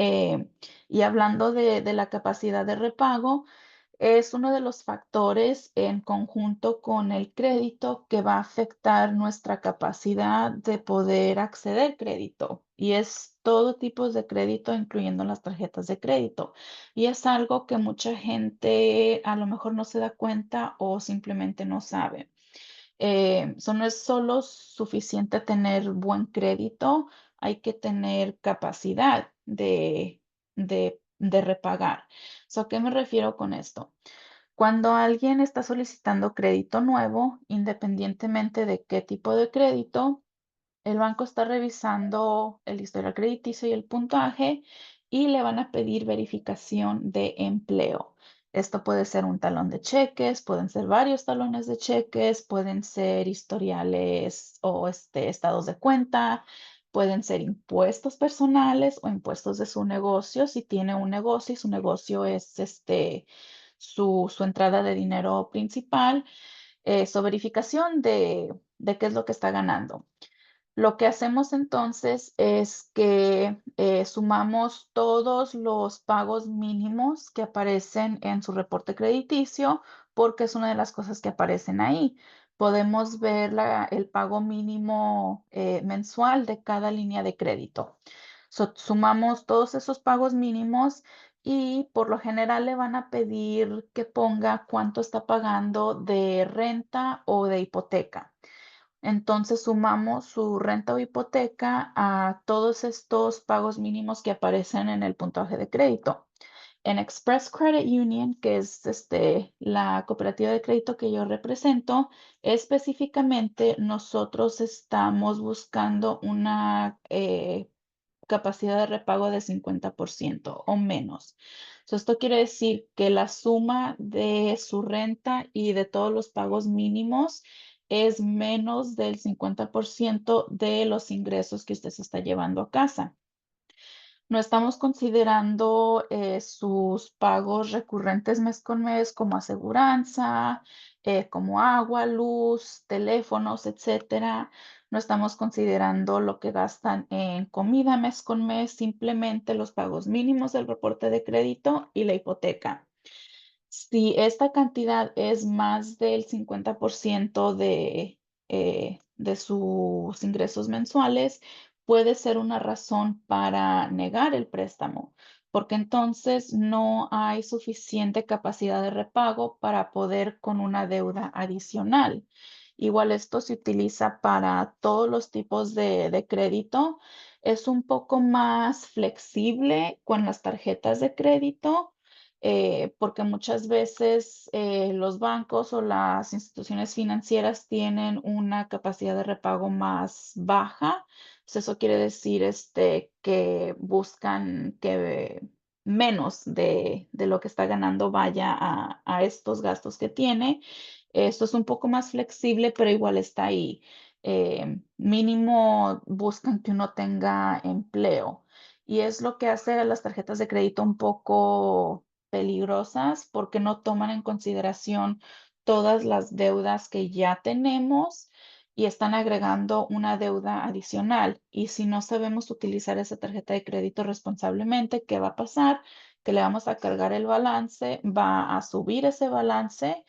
Eh, y hablando de la capacidad de repago, es uno de los factores en conjunto con el crédito que va a afectar nuestra capacidad de poder acceder al crédito. Y es todo tipo de crédito, incluyendo las tarjetas de crédito. Y es algo que mucha gente a lo mejor no se da cuenta o simplemente no sabe. No es solo suficiente tener buen crédito, hay que tener capacidad de repagar. ¿A qué me refiero con esto? Cuando alguien está solicitando crédito nuevo, independientemente de qué tipo de crédito, el banco está revisando el historial crediticio y el puntaje y le van a pedir verificación de empleo. Esto puede ser un talón de cheques, pueden ser varios talones de cheques, pueden ser historiales o estados de cuenta, pueden ser impuestos personales o impuestos de su negocio. Si tiene un negocio y su negocio es su entrada de dinero principal, verificación de qué es lo que está ganando. Lo que hacemos entonces es que sumamos todos los pagos mínimos que aparecen en su reporte crediticio, porque es una de las cosas que aparecen ahí. Podemos ver el pago mínimo mensual de cada línea de crédito. Sumamos todos esos pagos mínimos y por lo general le van a pedir que ponga cuánto está pagando de renta o de hipoteca. Entonces sumamos su renta o hipoteca a todos estos pagos mínimos que aparecen en el puntaje de crédito. En Express Credit Union, que es la cooperativa de crédito que yo represento, específicamente nosotros estamos buscando una capacidad de repago de 50% o menos. Esto quiere decir que la suma de su renta y de todos los pagos mínimos es menos del 50% de los ingresos que usted se está llevando a casa. No estamos considerando sus pagos recurrentes mes con mes como aseguranza, como agua, luz, teléfonos, etcétera. No estamos considerando lo que gastan en comida mes con mes, simplemente los pagos mínimos del reporte de crédito y la hipoteca. Si esta cantidad es más del 50% de sus ingresos mensuales, puede ser una razón para negar el préstamo, porque entonces no hay suficiente capacidad de repago para poder con una deuda adicional. Igual esto se utiliza para todos los tipos de crédito. Es un poco más flexible con las tarjetas de crédito porque muchas veces los bancos o las instituciones financieras tienen una capacidad de repago más baja. Eso quiere decir que buscan que menos de lo que está ganando vaya a estos gastos que tiene. Esto es un poco más flexible, pero igual está ahí. Mínimo buscan que uno tenga empleo. Y es lo que hace a las tarjetas de crédito un poco peligrosas porque no toman en consideración todas las deudas que ya tenemos y están agregando una deuda adicional. Y si no sabemos utilizar esa tarjeta de crédito responsablemente, ¿qué va a pasar? Que le vamos a cargar el balance, va a subir ese balance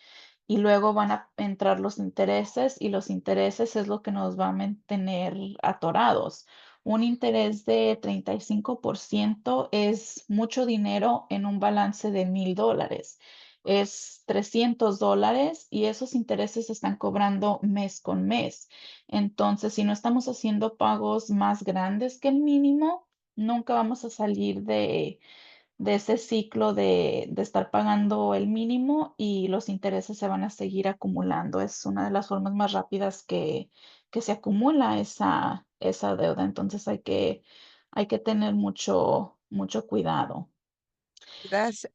y luego van a entrar los intereses y los intereses es lo que nos va a mantener atorados. Un interés de 35% es mucho dinero en un balance de $1,000. Es $300 y esos intereses se están cobrando mes con mes. Entonces, si no estamos haciendo pagos más grandes que el mínimo, nunca vamos a salir de ese ciclo de estar pagando el mínimo y los intereses se van a seguir acumulando. Es una de las formas más rápidas que se acumula esa deuda. Entonces hay que tener mucho cuidado. Gracias.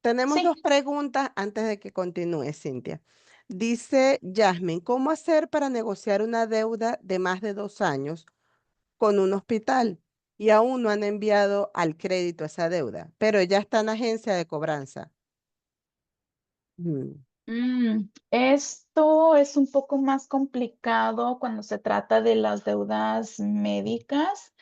Tenemos dos Sí. preguntas antes de que continúe, Cintia. Dice Jasmine, ¿cómo hacer para negociar una deuda de más de 2 años con un hospital? Y aún no han enviado al crédito esa deuda, pero ya está en agencia de cobranza. Mm, Esto es un poco más complicado cuando se trata de las deudas médicas.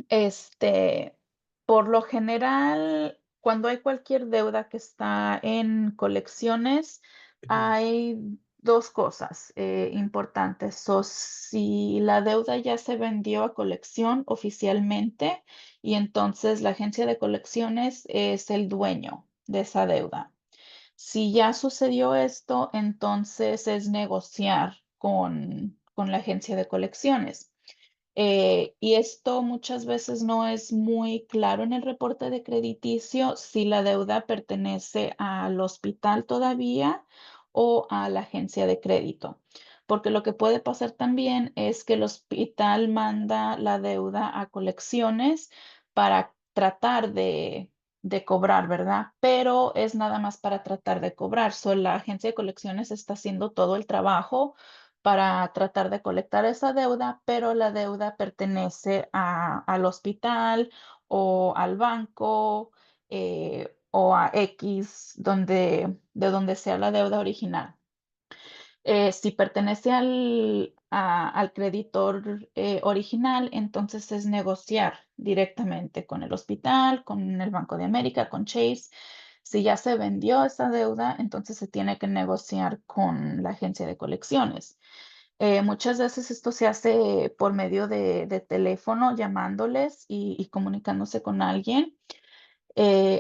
Este, por lo general, cuando hay cualquier deuda que está en colecciones, ujú. hay dos cosas importantes. Si la deuda ya se vendió a colección oficialmente y entonces la agencia de colecciones es el dueño de esa deuda. Si ya sucedió esto, entonces es negociar con la agencia de colecciones. Y esto muchas veces no es muy claro en el reporte de crediticio si la deuda pertenece al hospital todavía o a la agencia de crédito. Porque lo que puede pasar también es que el hospital manda la deuda a colecciones para tratar de cobrar, ¿verdad? Pero es nada más para tratar de cobrar. La agencia de colecciones está haciendo todo el trabajo para tratar de colectar esa deuda, pero la deuda pertenece al hospital o al banco o a X, de donde sea la deuda original. Si pertenece al creditor original, entonces es negociar directamente con el hospital, con el Banco de América, con Chase. Si ya se vendió esa deuda, entonces se tiene que negociar con la agencia de colecciones. Muchas veces esto se hace por medio de teléfono, llamándoles y comunicándose con alguien.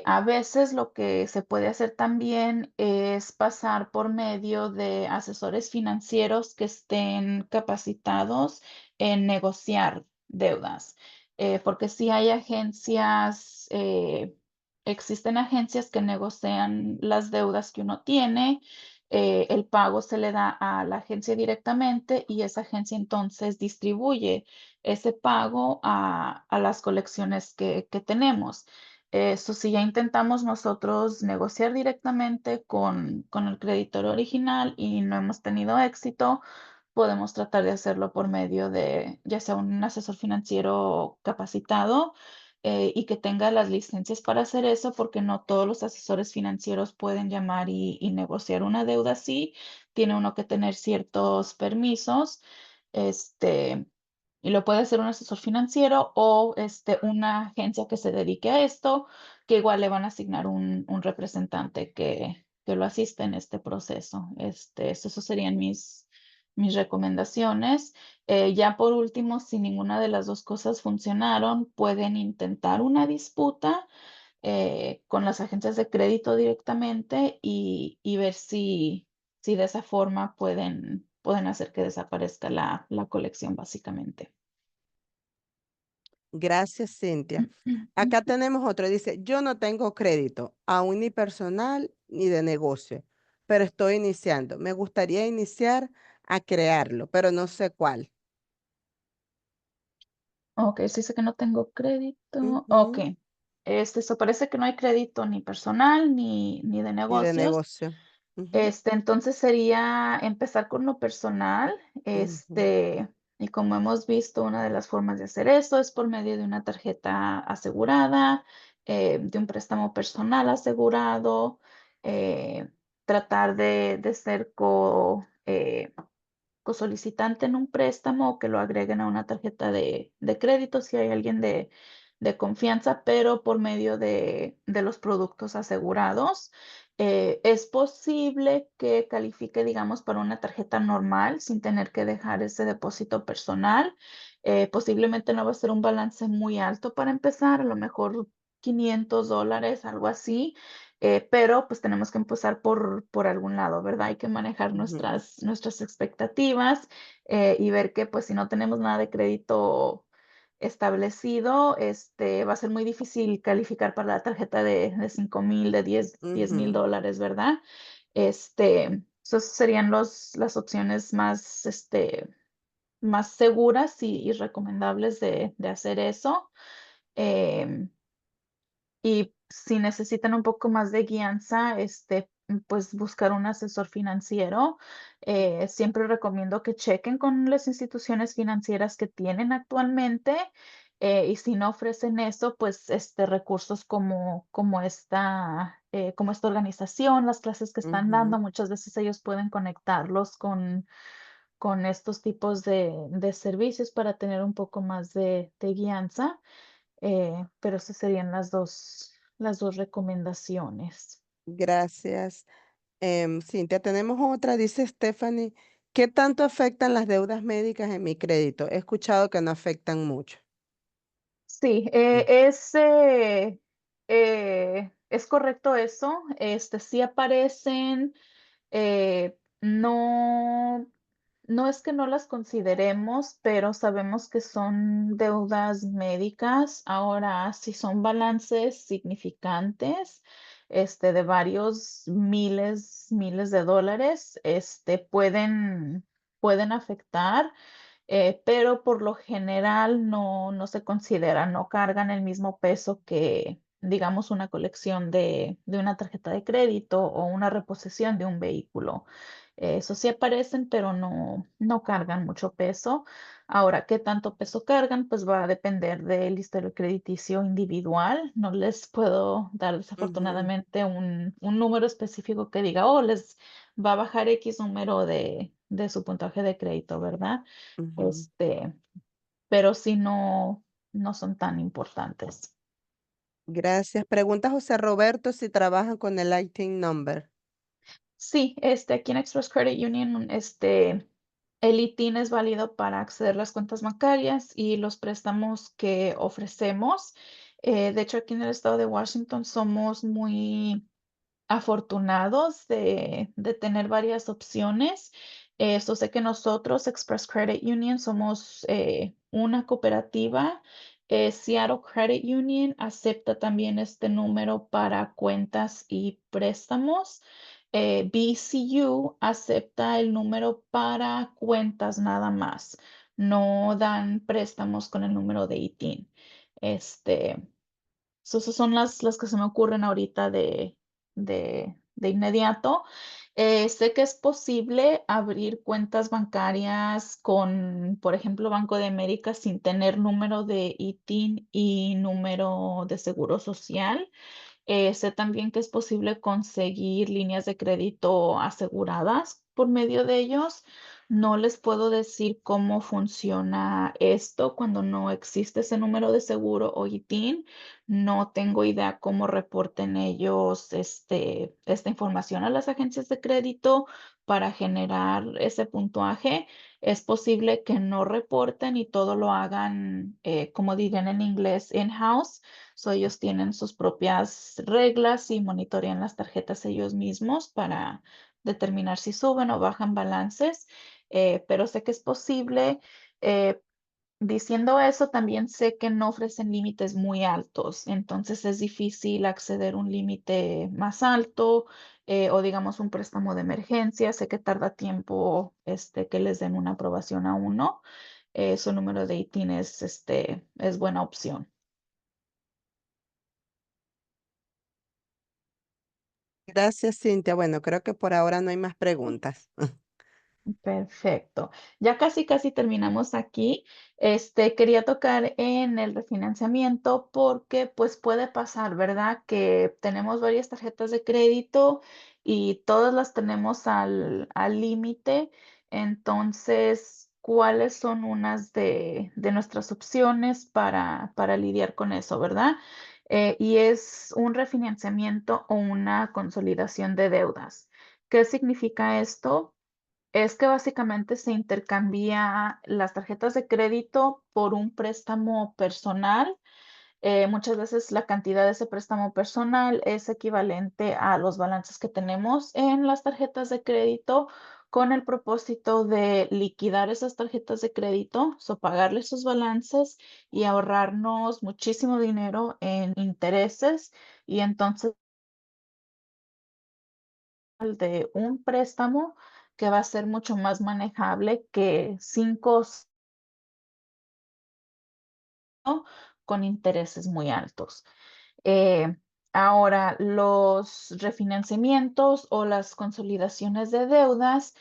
A veces lo que se puede hacer también es pasar por medio de asesores financieros que estén capacitados en negociar deudas, porque si hay agencias, existen agencias que negocian las deudas que uno tiene, el pago se le da a la agencia directamente y esa agencia entonces distribuye ese pago a las colecciones que tenemos. Eso si ya intentamos nosotros negociar directamente con el creditor original y no hemos tenido éxito, podemos tratar de hacerlo por medio de ya sea un asesor financiero capacitado y que tenga las licencias para hacer eso, porque no todos los asesores financieros pueden llamar y negociar una deuda así. Tiene uno que tener ciertos permisos. Este, y lo puede hacer un asesor financiero o una agencia que se dedique a esto, que igual le van a asignar un representante que lo asiste en este proceso. Esos serían mis recomendaciones. Ya por último, si ninguna de las dos cosas funcionaron, pueden intentar una disputa con las agencias de crédito directamente y ver si de esa forma pueden hacer que desaparezca la colección, básicamente. Gracias, Cintia. Acá tenemos otro, dice, yo no tengo crédito, aún ni personal ni de negocio, pero estoy iniciando. Me gustaría iniciar a crearlo, pero no sé cuál. Ok, se dice que no tengo crédito. Ok. Ujú. Eso parece que no hay crédito ni personal ni de Y de negocios. negocio. Ujú, Entonces sería empezar con lo personal, ujú, y como hemos visto, una de las formas de hacer eso es por medio de una tarjeta asegurada, de un préstamo personal asegurado, eh, tratar de ser cosolicitante en un préstamo o que lo agreguen a una tarjeta de crédito si hay alguien de confianza, pero por medio de los productos asegurados. Es posible que califique, digamos, para una tarjeta normal sin tener que dejar ese depósito personal. Posiblemente no va a ser un balance muy alto para empezar, a lo mejor $500, algo así, pero pues tenemos que empezar por algún lado, ¿verdad? Hay que manejar ujú, nuestras expectativas y ver que pues si no tenemos nada de crédito establecido, va a ser muy difícil calificar para la tarjeta de 5,000, de diez mil ujú. dólares, ¿verdad? Esas serían las opciones más seguras y recomendables de hacer eso. Em, y si necesitan un poco más de guianza, pues buscar un asesor financiero. Siempre recomiendo que chequen con las instituciones financieras que tienen actualmente. Y si no ofrecen eso, pues recursos como esta organización, las clases que están dando, Ujú. muchas veces ellos pueden conectarlos con estos tipos de servicios para tener un poco más de guianza. Pero esas serían las dos recomendaciones. Gracias. Cintia, tenemos otra, dice Stephanie, ¿qué tanto afectan las deudas médicas en mi crédito? He escuchado que no afectan mucho. Sí, es correcto eso. Sí aparecen, no es que no las consideremos, pero sabemos que son deudas médicas. Ahora, si son balances significantes, de varios miles de dólares, pueden afectar. Pero por lo general no se considera, no cargan el mismo peso que, digamos, una colección de una tarjeta de crédito o una reposición de un vehículo. Eso sí aparecen, pero no cargan mucho peso. Ahora, ¿qué tanto peso cargan? Pues va a depender del historial crediticio individual. No les puedo dar desafortunadamente un número específico que diga, oh, les va a bajar X número de su puntaje de crédito, ¿verdad? Ujú. Este, pero sí no son tan importantes. Gracias. Pregunta José Roberto si trabajan con el ITIN number. Sí, aquí en Express Credit Union, el ITIN es válido para acceder a las cuentas bancarias y los préstamos que ofrecemos. De hecho, aquí en el estado de Washington somos muy afortunados de tener varias opciones. Esto sé que nosotros, Express Credit Union, somos una cooperativa. Seattle Credit Union acepta también este número para cuentas y préstamos. BCU acepta el número para cuentas nada más. No dan préstamos con el número de ITIN. Este, esas son las que se me ocurren ahorita de inmediato. Sé que es posible abrir cuentas bancarias con, por ejemplo, Banco de América sin tener número de ITIN y número de seguro social. Sé también que es posible conseguir líneas de crédito aseguradas por medio de ellos. No les puedo decir cómo funciona esto cuando no existe ese número de seguro o ITIN. No tengo idea cómo reporten ellos esta información a las agencias de crédito para generar ese puntuaje. Es posible que no reporten y todo lo hagan, como dirían en inglés, in-house. So, ellos tienen sus propias reglas y monitorean las tarjetas ellos mismos para determinar si suben o bajan balances, pero sé que es posible. eh, Diciendo eso, también sé que no ofrecen límites muy altos, entonces es difícil acceder a un límite más alto, o digamos un préstamo de emergencia. Sé que tarda tiempo que les den una aprobación a uno. Su número de ITIN es buena opción. Gracias, Cintia. Bueno, creo que por ahora no hay más preguntas. Perfecto. Ya casi terminamos aquí. Quería tocar en el refinanciamiento porque pues puede pasar, ¿verdad? Que tenemos varias tarjetas de crédito y todas las tenemos al límite. Entonces, ¿cuáles son unas de nuestras opciones para lidiar con eso, ¿verdad? Y es un refinanciamiento o una consolidación de deudas. ¿Qué significa esto? Es que básicamente se intercambia las tarjetas de crédito por un préstamo personal. Muchas veces la cantidad de ese préstamo personal es equivalente a los balances que tenemos en las tarjetas de crédito con el propósito de liquidar esas tarjetas de crédito, o pagarle sus balances y ahorrarnos muchísimo dinero en intereses y entonces de un préstamo que va a ser mucho más manejable que 5 con intereses muy altos. Eh, Ahora, los refinanciamientos o las consolidaciones de deudas,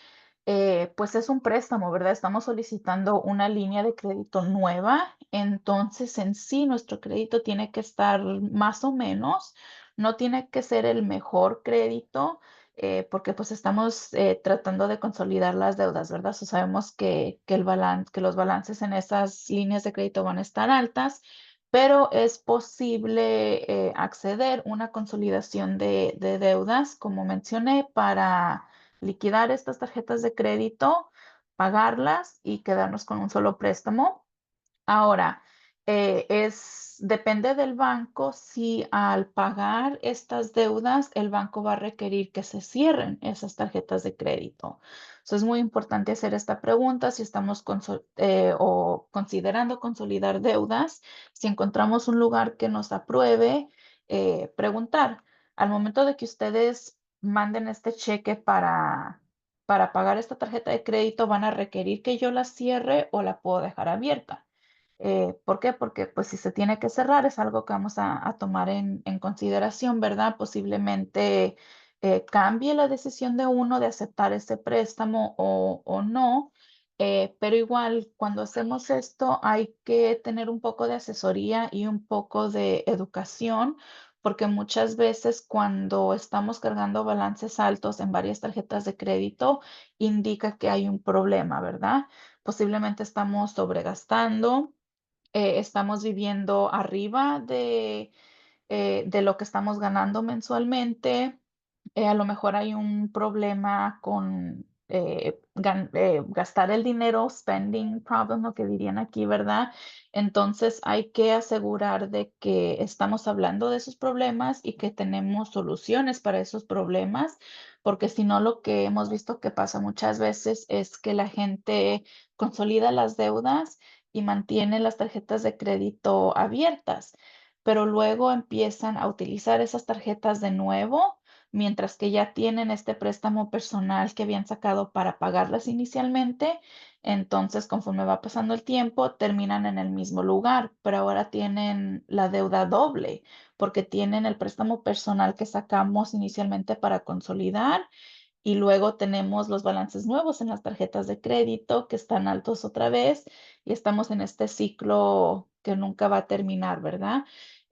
pues es un préstamo, ¿verdad? Estamos solicitando una línea de crédito nueva, entonces en sí nuestro crédito tiene que estar más o menos, no tiene que ser el mejor crédito, porque pues estamos tratando de consolidar las deudas, ¿verdad? So, sabemos que los balances en esas líneas de crédito van a estar altas, pero es posible acceder a una consolidación de deudas, como mencioné, para liquidar estas tarjetas de crédito, pagarlas y quedarnos con un solo préstamo. Ahora, depende del banco si al pagar estas deudas el banco va a requerir que se cierren esas tarjetas de crédito. Es muy importante hacer esta pregunta si estamos o considerando consolidar deudas. Si encontramos un lugar que nos apruebe, preguntar. Al momento de que ustedes manden este cheque para pagar esta tarjeta de crédito, ¿van a requerir que yo la cierre o la puedo dejar abierta? ¿Por qué? Porque pues si se tiene que cerrar es algo que vamos a tomar en consideración, ¿verdad? Posiblemente cambie la decisión de uno de aceptar ese préstamo o no, pero igual cuando hacemos esto hay que tener un poco de asesoría y un poco de educación porque muchas veces cuando estamos cargando balances altos en varias tarjetas de crédito, indica que hay un problema, ¿verdad? Posiblemente estamos sobregastando, estamos viviendo arriba de lo que estamos ganando mensualmente. A lo mejor hay un problema con gastar el dinero, spending problem, lo que dirían aquí, ¿verdad? Entonces hay que asegurar de que estamos hablando de esos problemas y que tenemos soluciones para esos problemas, porque si no, lo que hemos visto que pasa muchas veces es que la gente consolida las deudas y mantiene las tarjetas de crédito abiertas, pero luego empiezan a utilizar esas tarjetas de nuevo, mientras que ya tienen este préstamo personal que habían sacado para pagarlas inicialmente. Entonces, conforme va pasando el tiempo, terminan en el mismo lugar, pero ahora tienen la deuda doble, porque tienen el préstamo personal que sacamos inicialmente para consolidar y luego tenemos los balances nuevos en las tarjetas de crédito que están altos otra vez y estamos en este ciclo que nunca va a terminar, ¿verdad?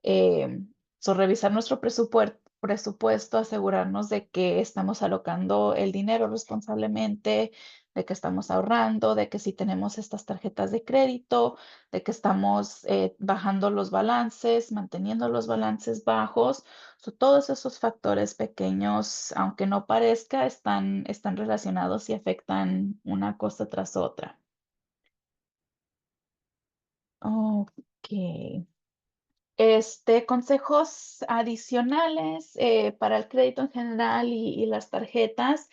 Revisar nuestro presupuesto, asegurarnos de que estamos alocando el dinero responsablemente, de que estamos ahorrando, de que si tenemos estas tarjetas de crédito, de que estamos bajando los balances, manteniendo los balances bajos. Todos esos factores pequeños, aunque no parezca, están relacionados y afectan una cosa tras otra. Ok. Consejos adicionales para el crédito en general y las tarjetas.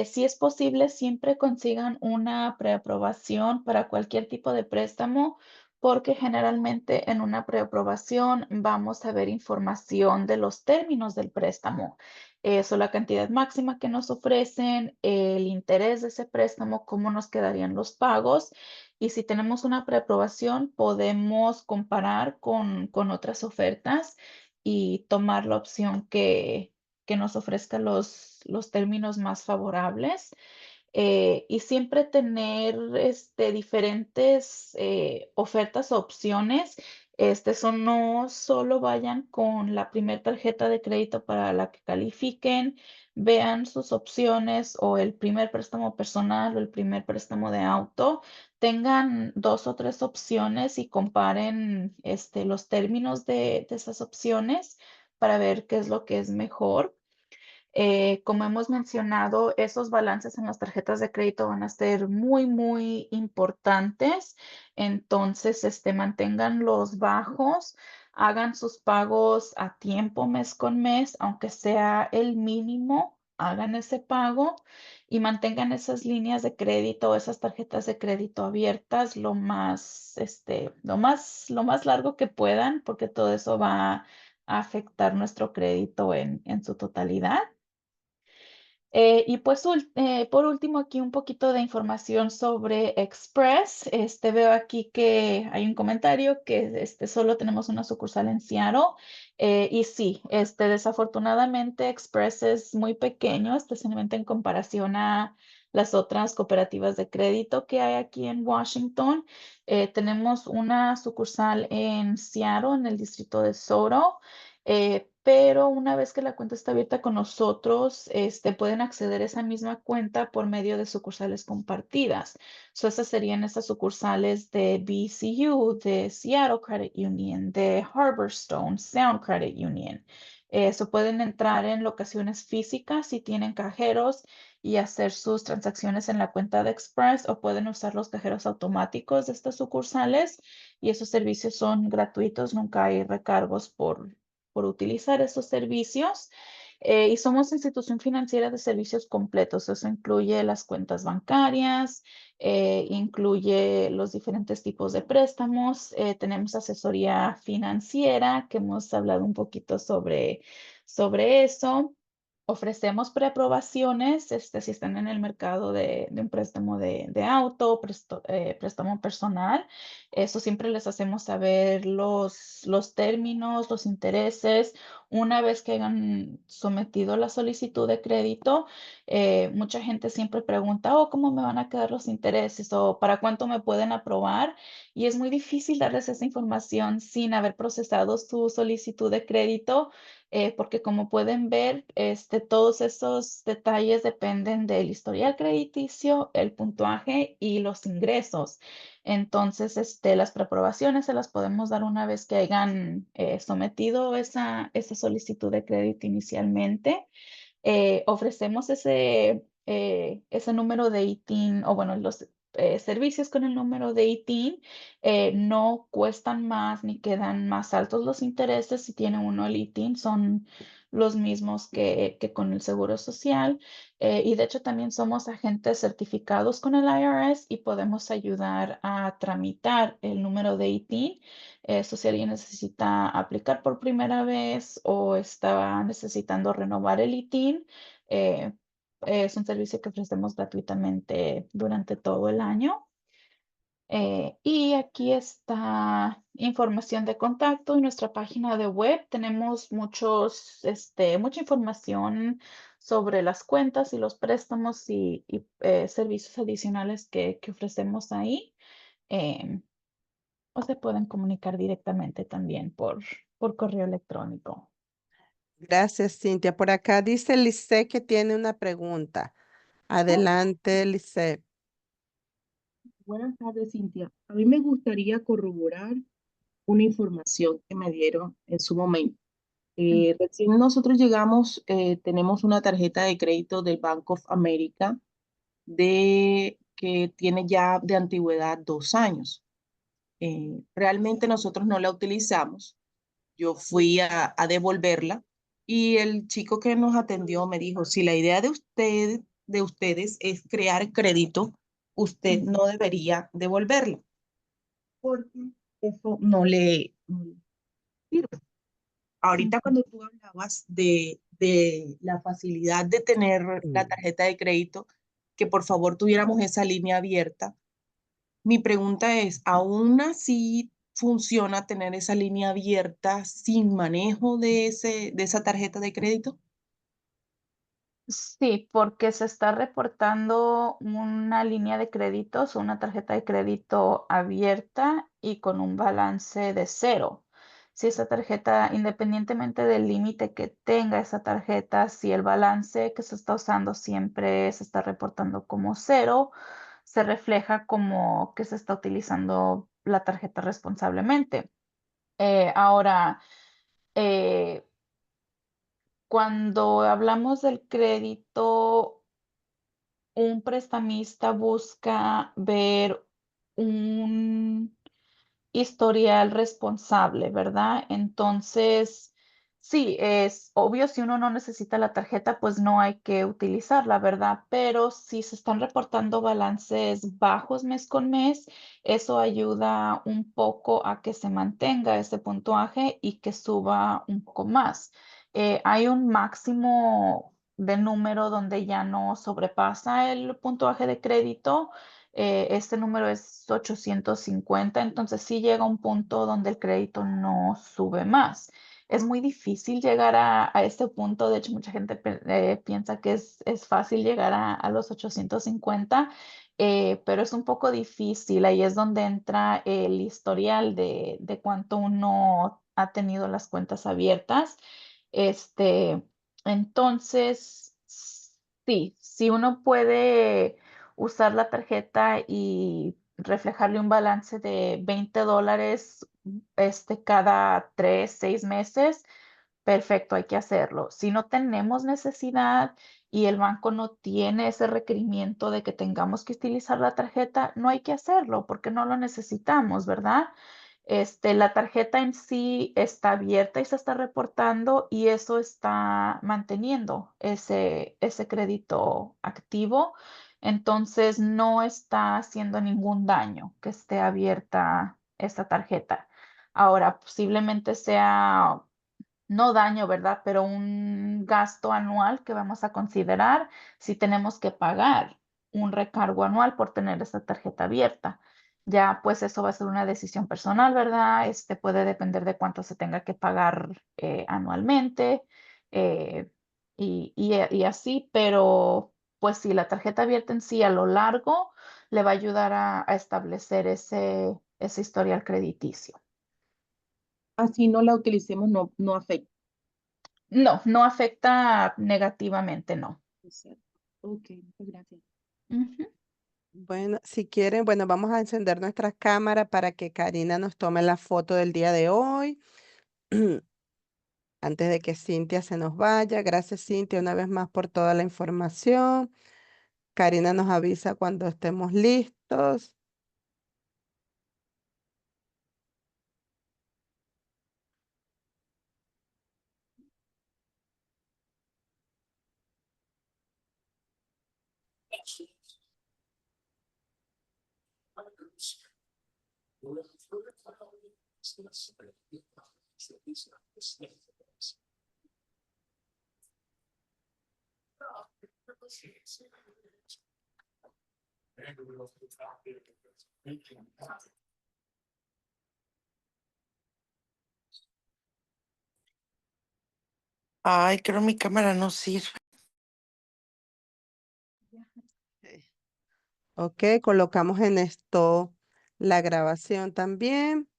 Si es posible, siempre consigan una preaprobación para cualquier tipo de préstamo, porque generalmente en una preaprobación vamos a ver información de los términos del préstamo. Eso, la cantidad máxima que nos ofrecen, el interés de ese préstamo, cómo nos quedarían los pagos. Y si tenemos una preaprobación, podemos comparar con otras ofertas y tomar la opción que nos ofrezca los términos más favorables. Y siempre tener diferentes ofertas o opciones. No solo vayan con la primera tarjeta de crédito para la que califiquen, vean sus opciones o el primer préstamo personal o el primer préstamo de auto. Tengan dos o tres opciones y comparen los términos de esas opciones para ver qué es lo que es mejor. Como hemos mencionado, esos balances en las tarjetas de crédito van a ser muy, muy importantes. Entonces, manténganlos bajos, hagan sus pagos a tiempo, mes con mes, aunque sea el mínimo, hagan ese pago y mantengan esas líneas de crédito, esas tarjetas de crédito abiertas lo más largo que puedan, porque todo eso va a afectar nuestro crédito en su totalidad. Y pues por último, aquí un poquito de información sobre Express. Veo aquí que hay un comentario que solo tenemos una sucursal en Seattle. Y sí, desafortunadamente Express es muy pequeño, especialmente en comparación a las otras cooperativas de crédito que hay aquí en Washington. Tenemos una sucursal en Seattle, en el distrito de SoDo. Pero una vez que la cuenta está abierta con nosotros, pueden acceder a esa misma cuenta por medio de sucursales compartidas. Esas serían esas sucursales de BCU, de Seattle Credit Union, de Harborstone, Sound Credit Union. Pueden entrar en locaciones físicas si tienen cajeros y hacer sus transacciones en la cuenta de Express, o pueden usar los cajeros automáticos de estas sucursales y esos servicios son gratuitos, nunca hay recargos por utilizar estos servicios. Y somos institución financiera de servicios completos. Eso incluye las cuentas bancarias, incluye los diferentes tipos de préstamos. Tenemos asesoría financiera, que hemos hablado un poquito sobre eso. Ofrecemos preaprobaciones, si están en el mercado de un préstamo de auto, préstamo personal. Eso siempre les hacemos saber los términos, los intereses. Una vez que hayan sometido la solicitud de crédito, mucha gente siempre pregunta, oh, ¿cómo me van a quedar los intereses? O ¿para cuánto me pueden aprobar? Y es muy difícil darles esa información sin haber procesado su solicitud de crédito, porque como pueden ver, todos esos detalles dependen del historial crediticio, el puntuaje y los ingresos. Entonces, las preaprobaciones se las podemos dar una vez que hayan sometido esa solicitud de crédito inicialmente. Ofrecemos ese número de ITIN, o bueno, los servicios con el número de ITIN no cuestan más ni quedan más altos los intereses si tiene uno el ITIN, son los mismos que con el Seguro Social. Y de hecho también somos agentes certificados con el IRS y podemos ayudar a tramitar el número de ITIN. Eso si alguien necesita aplicar por primera vez o está necesitando renovar el ITIN, eh, es un servicio que ofrecemos gratuitamente durante todo el año. Y aquí está información de contacto en nuestra página de web. Tenemos mucha información sobre las cuentas y los préstamos y servicios adicionales que ofrecemos ahí. Em, o se pueden comunicar directamente también por correo electrónico. Gracias, Cintia. Por acá dice Lice que tiene una pregunta. Adelante, Lice. Buenas tardes, Cintia. A mí me gustaría corroborar una información que me dieron en su momento. Recién nosotros llegamos, tenemos una tarjeta de crédito del Bank of America que tiene ya de antigüedad 2 años. Realmente nosotros no la utilizamos. Yo fui a devolverla y el chico que nos atendió me dijo, si la idea de ustedes es crear crédito, usted no debería devolverla porque eso no le sirve. Ahorita cuando tú hablabas de la facilidad de tener la Mm. tarjeta de crédito, que por favor tuviéramos esa línea abierta, mi pregunta es, ¿aún así funciona tener esa línea abierta sin manejo de esa tarjeta de crédito? Sí, porque se está reportando una línea de créditos o una tarjeta de crédito abierta y con un balance de cero. Si esa tarjeta, independientemente del límite que tenga esa tarjeta, si el balance que se está usando siempre se está reportando como cero, se refleja como que se está utilizando la tarjeta responsablemente. Ahora, eh, cuando hablamos del crédito, un prestamista busca ver un historial responsable, ¿verdad? Entonces, sí, es obvio, si uno no necesita la tarjeta, pues no hay que utilizarla, ¿verdad? Pero si se están reportando balances bajos mes con mes, eso ayuda un poco a que se mantenga ese puntuaje y que suba un poco más. Hay un máximo de número donde ya no sobrepasa el puntuaje de crédito. Este número es 850, entonces sí llega un punto donde el crédito no sube más. Es muy difícil llegar a este punto, de hecho mucha gente piensa que es fácil llegar a los 850, pero es un poco difícil. Ahí es donde entra el historial de cuánto uno ha tenido las cuentas abiertas. Este, entonces, sí, si uno puede usar la tarjeta y reflejarle un balance de $20 cada 3, 6 meses, perfecto, hay que hacerlo. Si no tenemos necesidad y el banco no tiene ese requerimiento de que tengamos que utilizar la tarjeta, no hay que hacerlo porque no lo necesitamos, ¿verdad? La tarjeta en sí está abierta y se está reportando y eso está manteniendo ese crédito activo. Entonces no está haciendo ningún daño que esté abierta esta tarjeta. Ahora, posiblemente sea no daño, ¿verdad? Pero un gasto anual que vamos a considerar si tenemos que pagar un recargo anual por tener esta tarjeta abierta. Ya, pues eso va a ser una decisión personal, ¿verdad? Puede depender de cuánto se tenga que pagar anualmente eh, y así, pero pues sí, la tarjeta abierta en sí a lo largo le va a ayudar a establecer ese historial crediticio. Así no la utilicemos, no, no afecta. No, no afecta negativamente, no. Exacto. Ok, muchas gracias. Ujú. Bueno, si quieren, bueno, vamos a encender nuestra cámara para que Karina nos tome la foto del día de hoy. Antes de que Cintia se nos vaya. Gracias, Cintia, una vez más por toda la información. Karina nos avisa cuando estemos listos. Ay, creo mi cámara no sirve. Ok, colocamos en esto la grabación también.